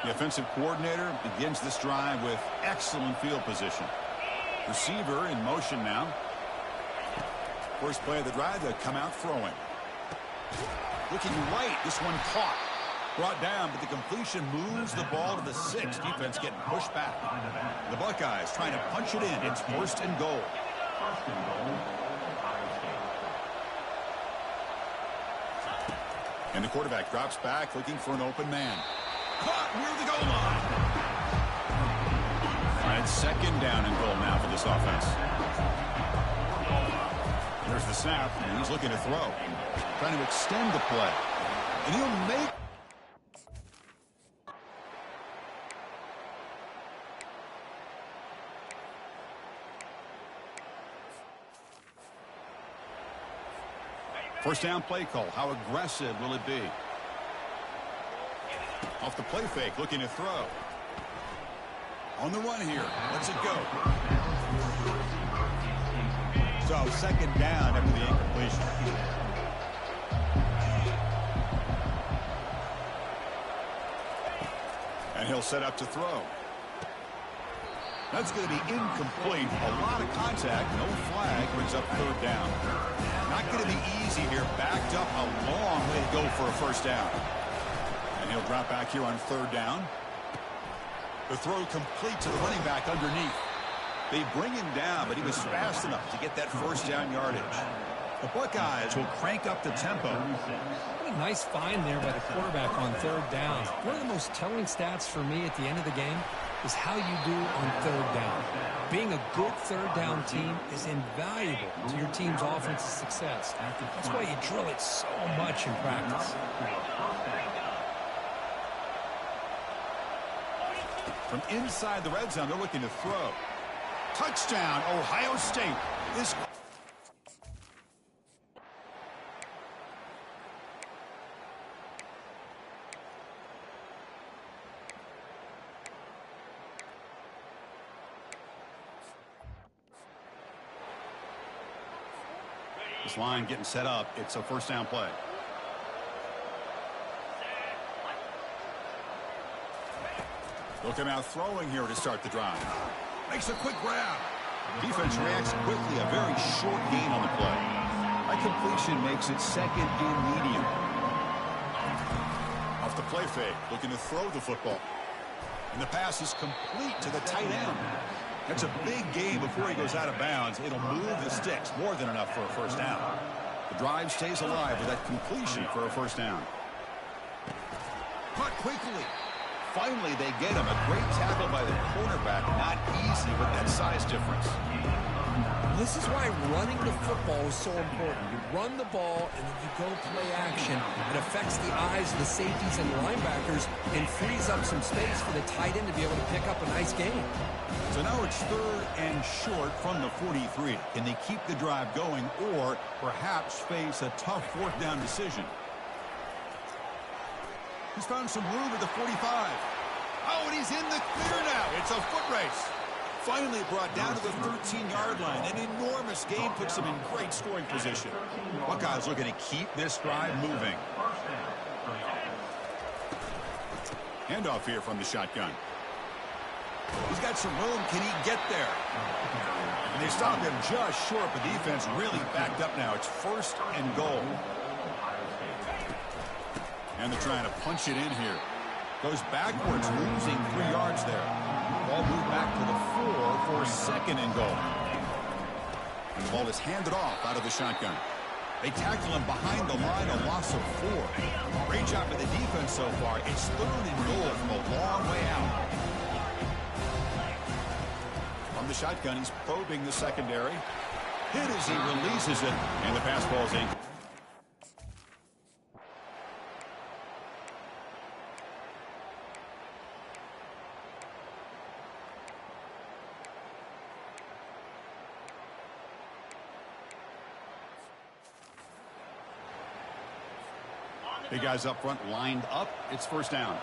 The offensive coordinator begins this drive with excellent field position. Receiver in motion now. First play of the drive, they come out throwing. Looking right, this one caught. Brought down, but the completion moves the ball to the 6. Defense getting pushed back. The Buckeyes trying to punch it in. It's 1st and goal. And the quarterback drops back, looking for an open man. Caught near the goal line. And it's 2nd down and goal now for this offense. There's the snap, and he's looking to throw. Trying to extend the play. And he'll make... First down play call. How aggressive will it be? Off the play fake, looking to throw. On the run here. Lets it go. So 2nd down after the incompletion. And he'll set up to throw. That's going to be incomplete. A lot of contact. No flag. Brings up 3rd down. Not going to be easy here. Backed up a long way to go for a first down. And he'll drop back here on 3rd down. The throw complete to the running back underneath. They bring him down, but he was fast enough to get that 1st down yardage. The Buckeyes will crank up the tempo. What a nice find there by the quarterback on 3rd down. One of the most telling stats for me at the end of the game is how you do on 3rd down. Being a good 3rd down team is invaluable to your team's offensive success. That's why you drill it so much in practice. From inside the red zone, they're looking to throw. Touchdown, Ohio State. This line getting set up. It's a 1st down play. They'll come out throwing here to start the drive. Makes a quick grab. Defense reacts quickly. A very short gain on the play. That completion makes it 2nd and medium. Off the play fake. Looking to throw the football. And the pass is complete to the tight end. That's a big gain before he goes out of bounds. It'll move the sticks. More than enough for a 1st down. The drive stays alive with that completion for a 1st down. Caught quickly. Finally, they get him. A great tackle by the cornerback. Not easy with that size difference. This is why running the football is so important. You run the ball, and then you go play action. It affects the eyes of the safeties and linebackers and frees up some space for the tight end to be able to pick up a nice gain. So now it's 3rd and short from the 43. Can they keep the drive going or perhaps face a tough 4th down decision? He's found some room at the 45. Oh, and he's in the clear now. It's a foot race. Finally brought down to the 13-yard line. An enormous gain puts him in great scoring position. Buckeyes looking to keep this drive moving. Handoff here from the shotgun. He's got some room. Can he get there? And they stopped him just short, but the defense really backed up now. It's 1st and goal. And they're trying to punch it in here. Goes backwards, losing 3 yards there. Ball moved back to the 4 for 2nd and goal. And the ball is handed off out of the shotgun. They tackle him behind the line, a loss of 4. Great job by the defense so far. It's 3rd and goal from a long way out. From the shotgun, he's probing the secondary. Hit as he releases it, and the pass ball's in. Big guys up front lined up. It's 1st down.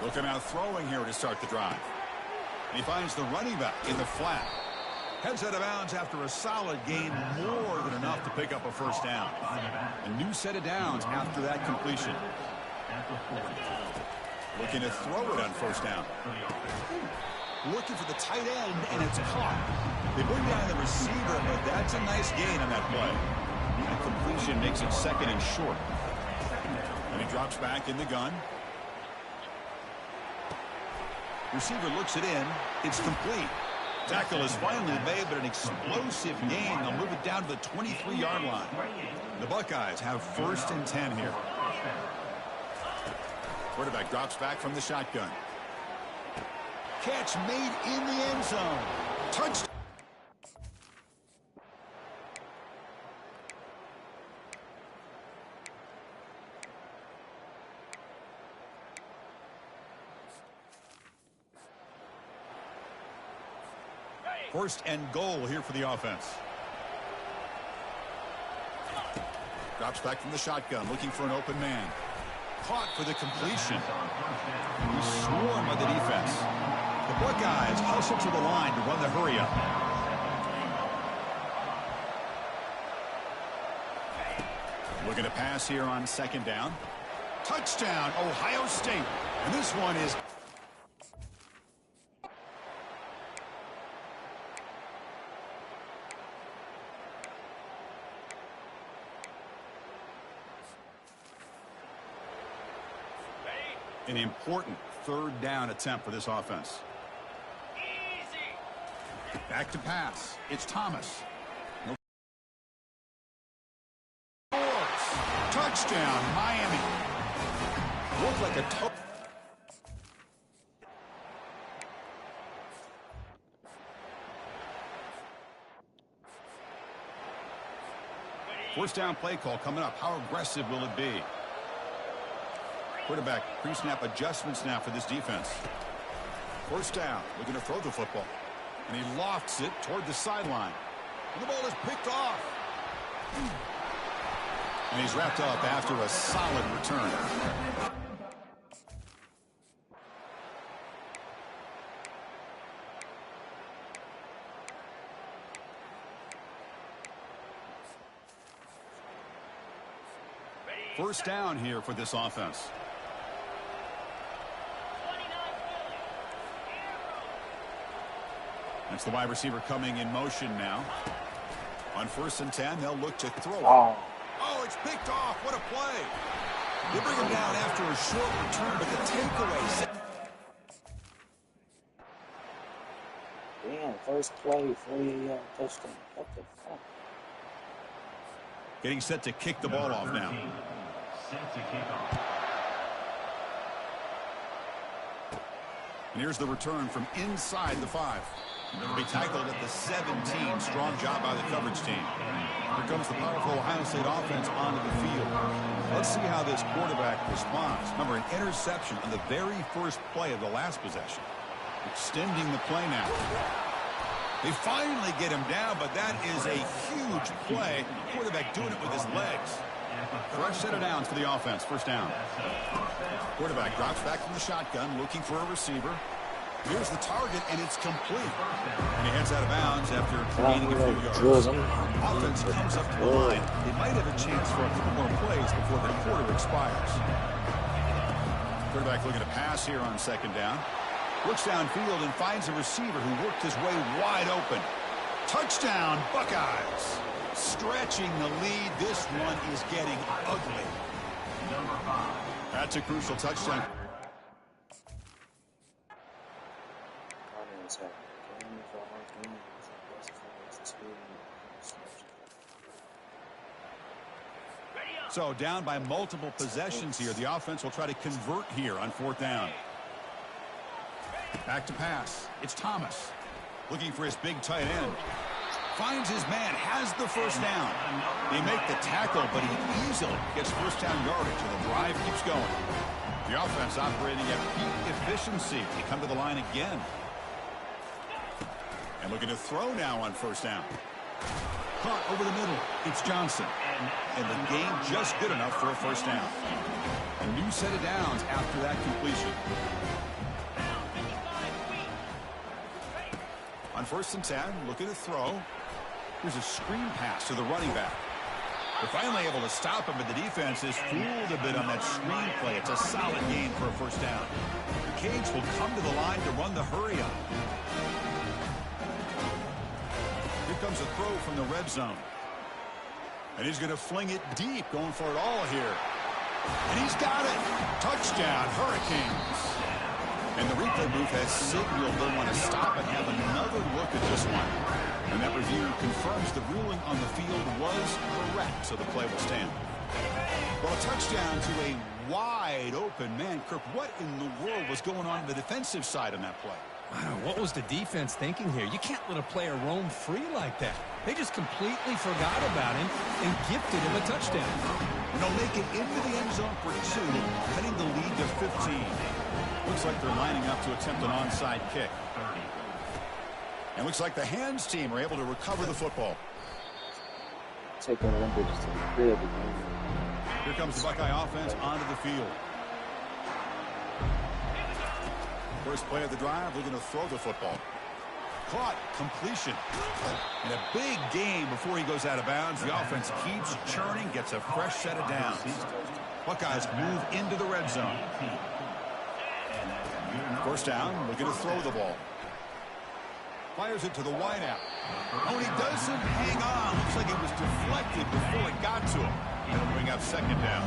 Looking out throwing here to start the drive. And he finds the running back in the flat. Heads out of bounds after a solid gain, more than enough to pick up a 1st down. A new set of downs after that completion. Looking to throw it on 1st down. Looking for the tight end, and it's caught. They bring down the receiver, but that's a nice gain on that play. That completion makes it 2nd and short. And he drops back in the gun. Receiver looks it in. It's complete. Tackle is finally made, but an explosive gain. They'll move it down to the 23-yard line. The Buckeyes have 1st and 10 here. Quarterback drops back from the shotgun. Catch made in the end zone. Touchdown. First and goal here for the offense. Drops back from the shotgun, looking for an open man. Caught for the completion. He's swarmed by the defense. The Buckeyes hustle to the line to run the hurry up. Looking to pass here on 2nd down. Touchdown, Ohio State. And this one is... an important 3rd down attempt for this offense. Back to pass. It's Thomas. Touchdown, Miami. Looked like a total. First down play call coming up. How aggressive will it be? Quarterback pre-snap adjustments now for this defense. 1st down, looking to throw the football. And he lofts it toward the sideline. And the ball is picked off. And he's wrapped up after a solid return. First down here for this offense. That's the wide receiver coming in motion now. On 1st and 10, they'll look to throw it. Oh, it's picked off. What a play. They bring him down after a short return, but the takeaway. Damn, first play, 48-yard touchdown. What the fuck? Getting set to kick the ball off now. Set to kick off. And here's the return from inside the 5. They'll be tackled at the 17. Strong job by the coverage team. Here comes the powerful Ohio State offense onto the field. Let's see how this quarterback responds. Remember, an interception on the very first play of the last possession. Extending the play now. They finally get him down, but that is a huge play. Quarterback doing it with his legs. Fresh set of downs for the offense. First down. Quarterback drops back from the shotgun, looking for a receiver. Here's the target, and it's complete. And he heads out of bounds after gaining a few yards. Offense comes up to the line. They might have a chance for a couple more plays before the quarter expires. Quarterback looking to pass here on second down. Looks downfield and finds a receiver who worked his way wide open. Touchdown, Buckeyes. Stretching the lead. This one is getting ugly. That's a crucial touchdown. So down by multiple possessions here. The offense will try to convert here on fourth down. Back to pass. It's Thomas. Looking for his big tight end. Finds his man. Has the first down. They make the tackle, but he easily gets first down yardage, and the drive keeps going. The offense operating at peak efficiency. They come to the line again. And looking to throw now on first down. Caught over the middle. It's Johnson. And the game just good enough for a first down. A new set of downs after that completion. On first and 10, looking to throw. Here's a screen pass to the running back. They're finally able to stop him, but the defense is fooled a bit on that screen play. It's a solid gain for a first down. The Canes will come to the line to run the hurry up. Here comes a throw from the red zone. And he's going to fling it deep, going for it all here. And he's got it. Touchdown, Hurricanes. And the replay booth has signaled they want to stop and have another look at this one. And that review confirms the ruling on the field was correct, so the play will stand. Well, a touchdown to a wide open man. Kirk, what in the world was going on the defensive side on that play? Wow, what was the defense thinking here? You can't let a player roam free like that. They just completely forgot about him and gifted him a touchdown. And they'll make it into the end zone for 2, cutting the lead to 15. Looks like they're lining up to attempt an onside kick. And looks like the hands team are able to recover the football. Taking them bitches to the crib again. Here comes the Buckeye offense onto the field. First play of the drive, looking to throw the football. Caught, completion. And a big gain before he goes out of bounds. The offense keeps churning, gets a fresh set of downs. Buckeyes move into the red zone. First down, looking to throw the ball. Fires it to the wideout. Oh, and he doesn't hang on. Looks like it was deflected before it got to him. It'll bring up second down.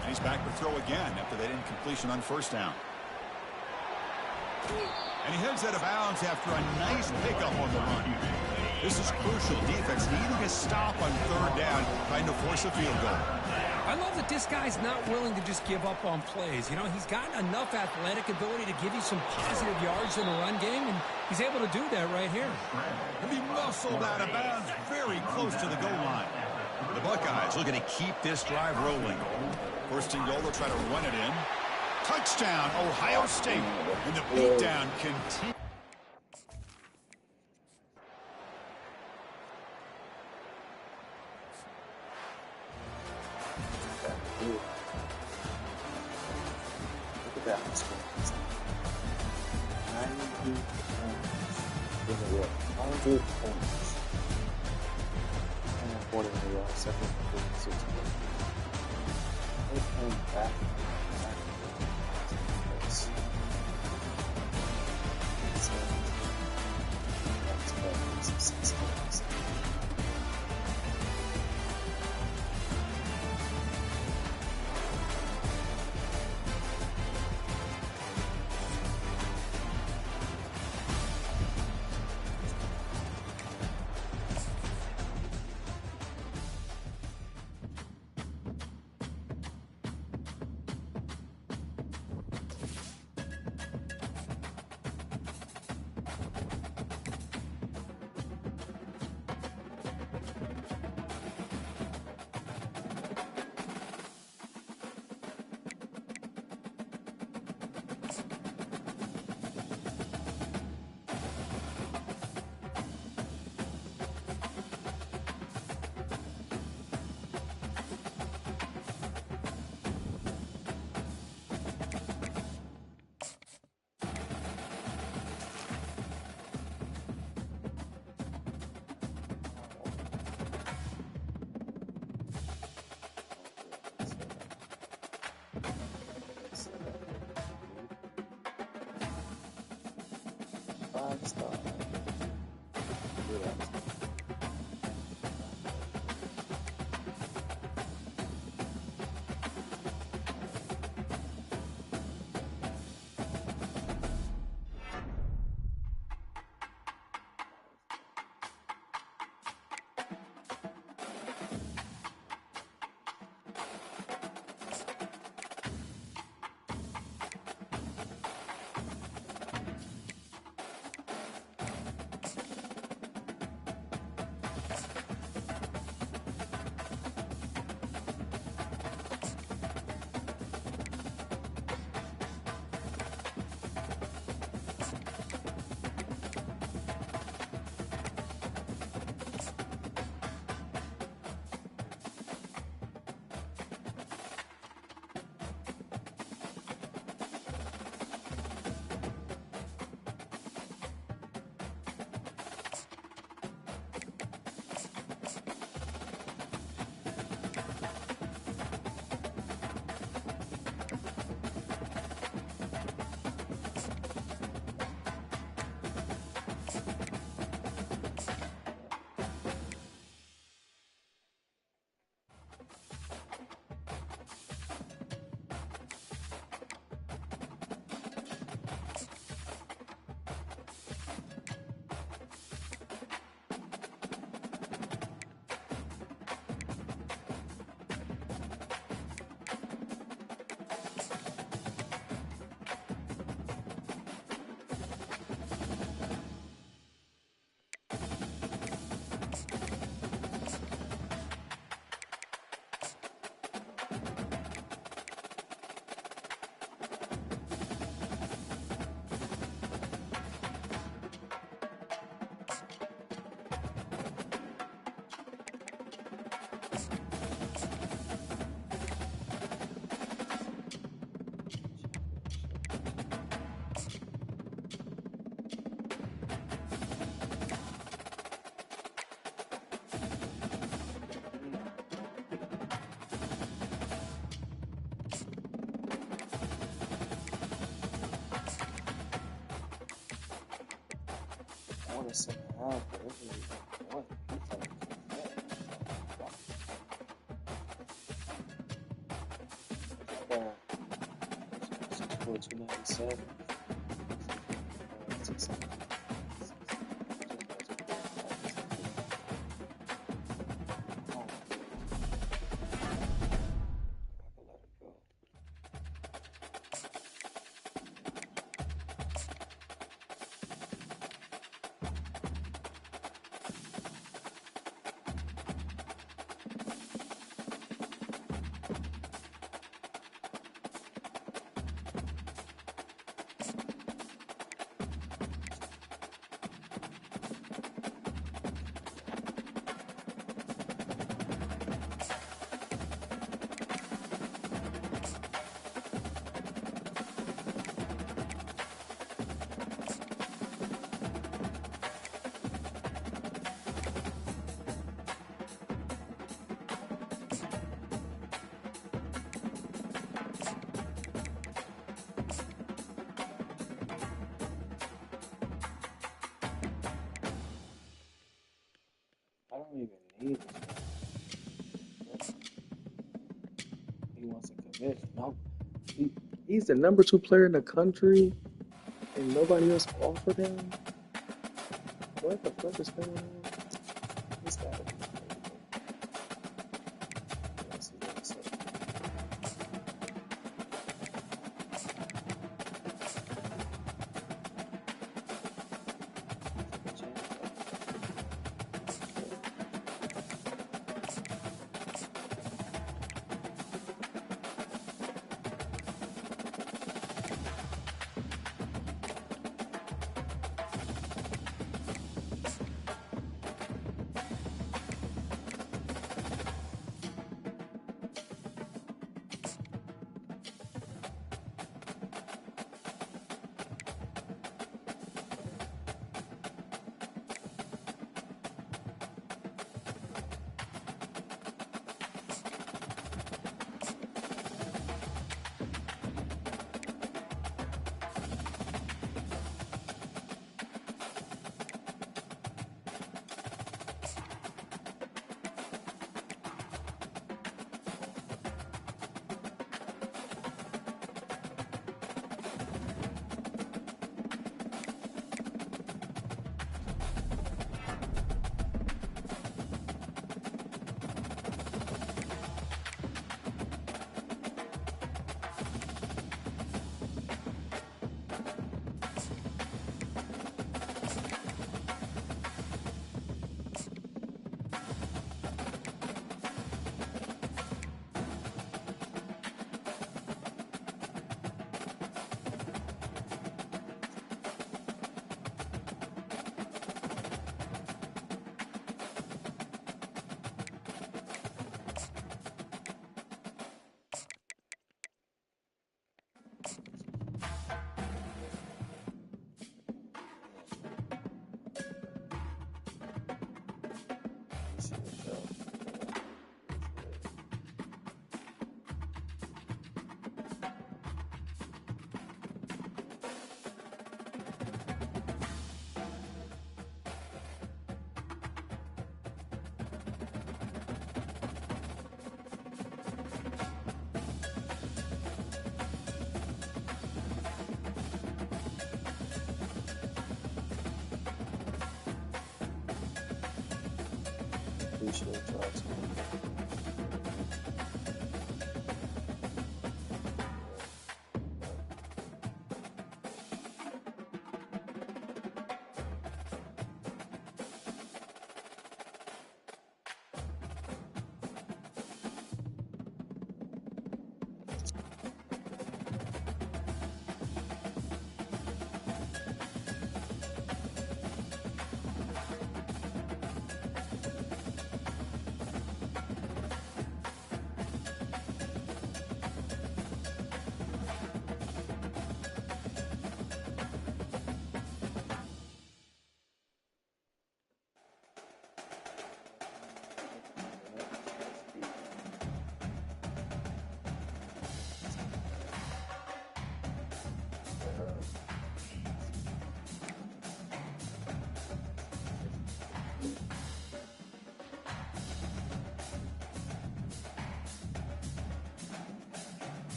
And he's back to throw again after that incompletion on first down. And he heads out of bounds after a nice pickup on the run. This is crucial. Defense needing a stop on third down, trying to force a field goal. I love that this guy's not willing to just give up on plays. You know, he's got enough athletic ability to give you some positive yards in the run game, and he's able to do that right here. And he muscled out of bounds very close to the goal line. The Buckeyes looking to keep this drive rolling. First and goal, they'll try to run it in. Touchdown, Ohio State. And the beatdown continues. Look at that one score. 90 points. 100 points. And 40 in a row. Second, 56 points. They came back. stop. Relax. I want to say half, but it really one. Score 297. I don't even need this. He wants to commit. No, he's the number 2 player in the country, and nobody else offered him. What the fuck is going on? He's got to be crazy. Let's see what it says. should try to.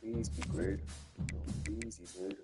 Please be great. Please be great.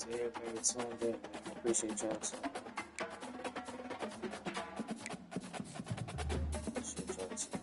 to everybody tuned in, man. I appreciate y'all too. Appreciate y'all too.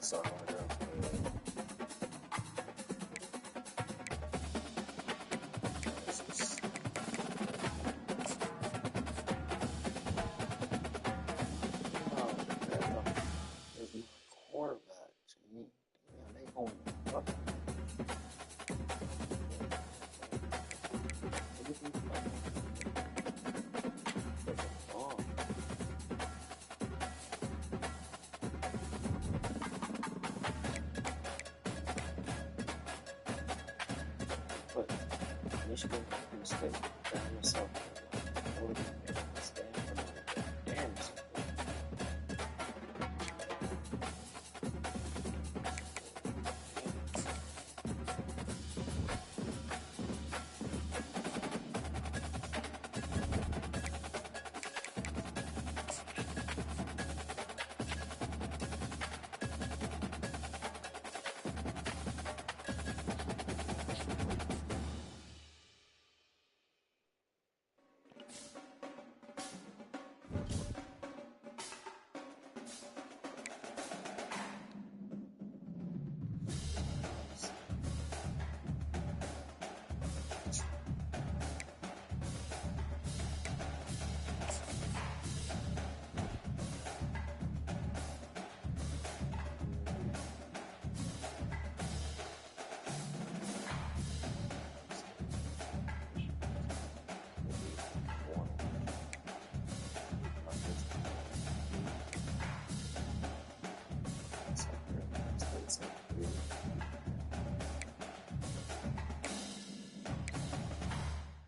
Sorry, my girl. There's my quarterback, Jimmy. Damn, they going up. But Michigan State found himself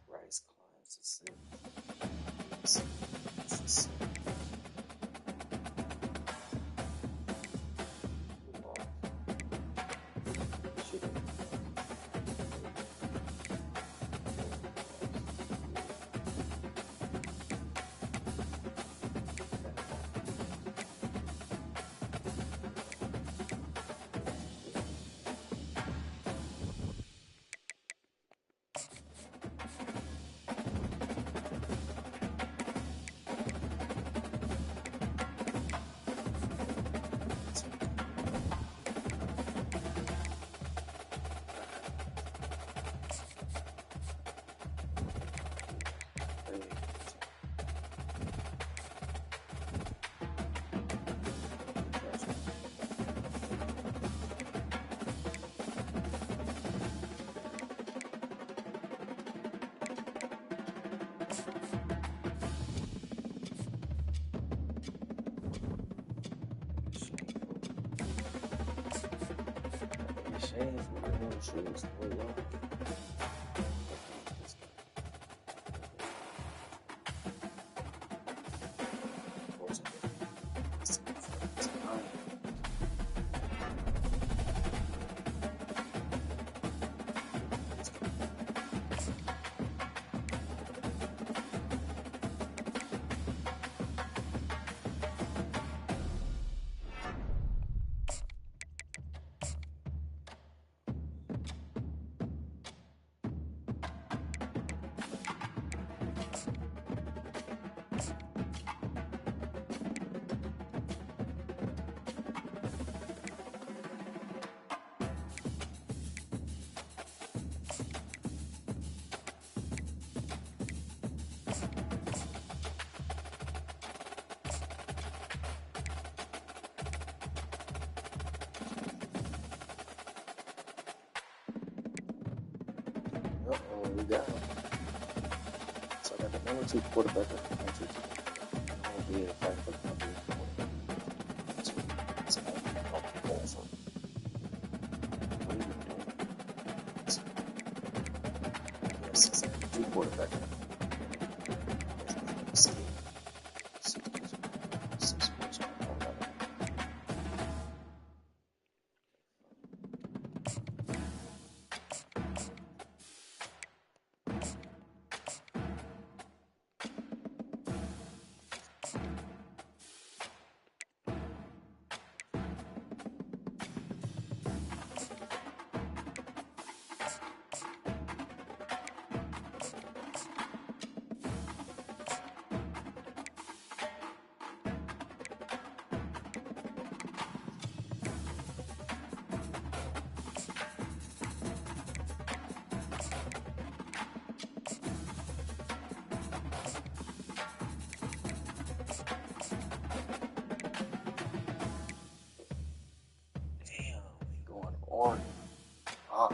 Rice climbs to six. Shoes, oh wow. down. So I got the number 2 quarterback of the country. I'll be a fight for the number 1 quarterback. So I'll be comfortable for what are you doing? So, yes, it's a 2 quarterback. On. Up.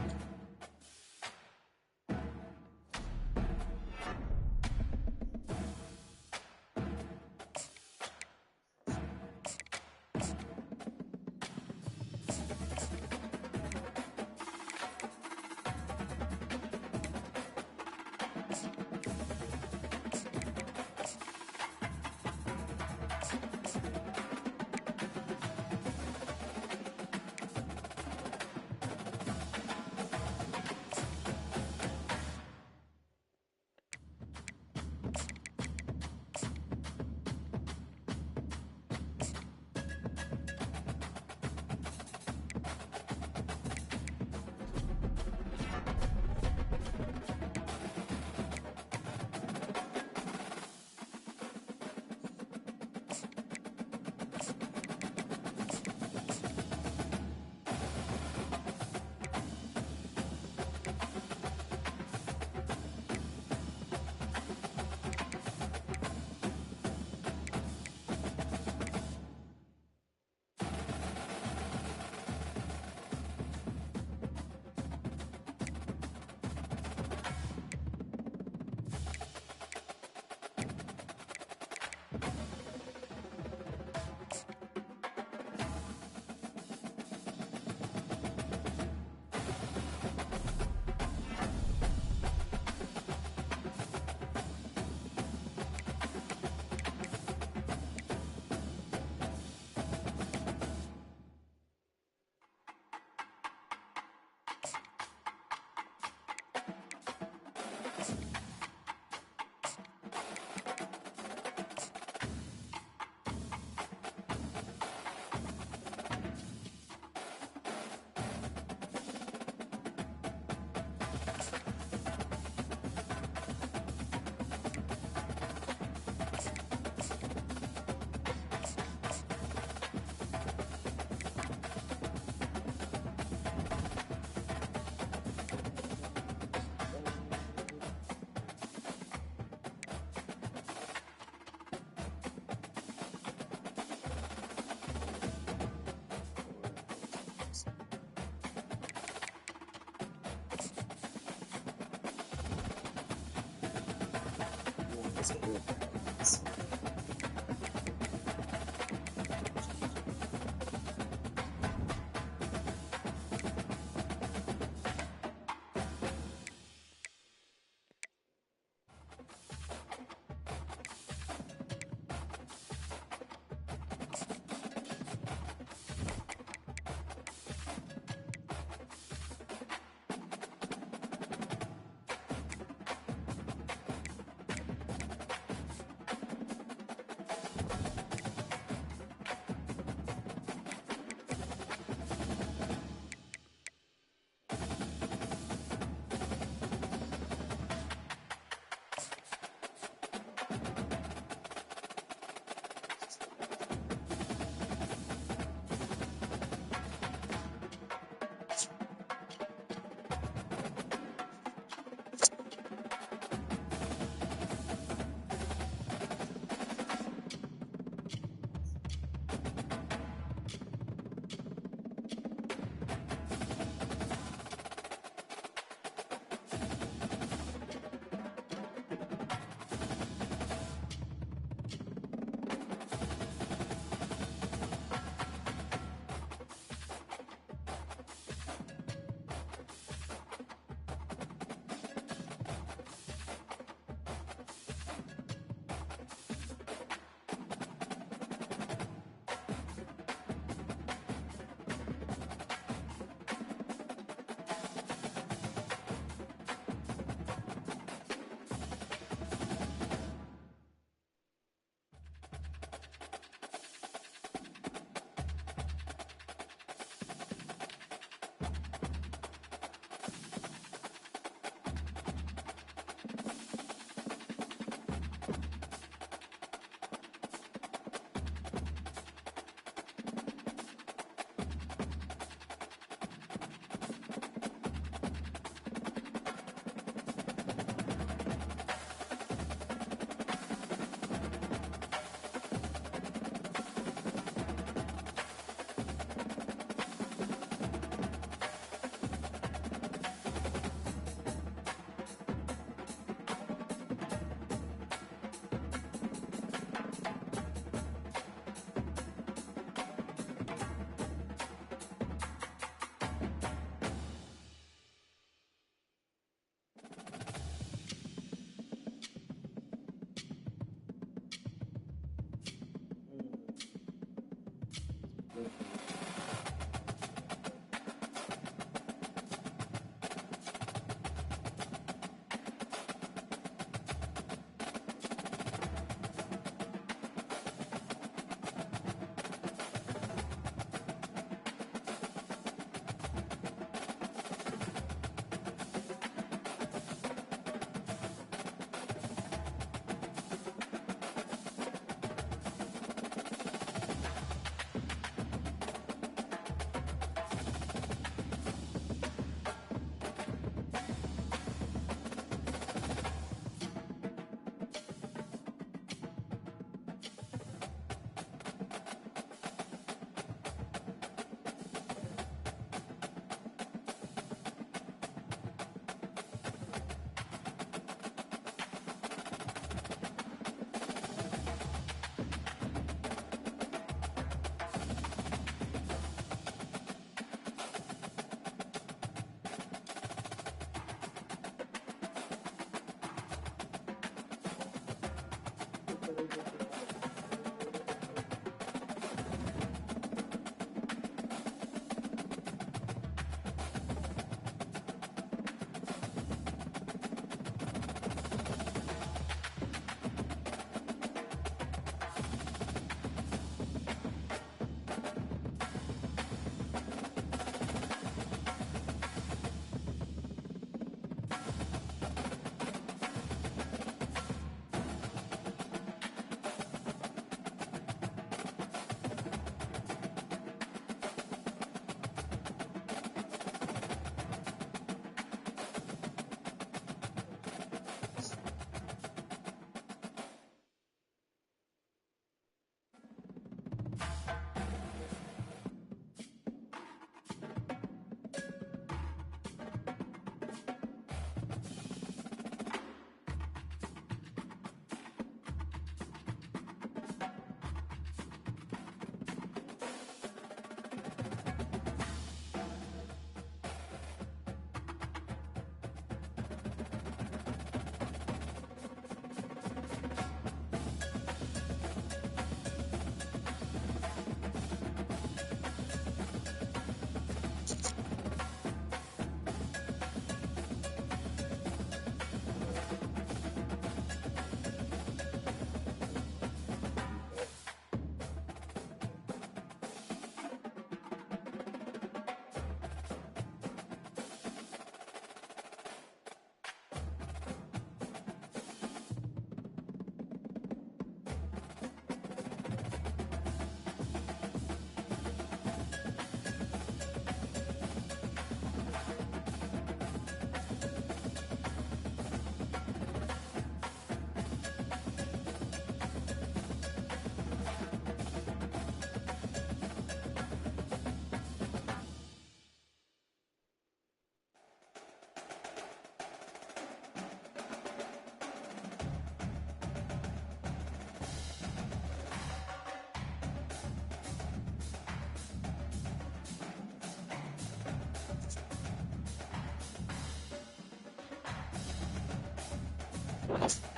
Yes.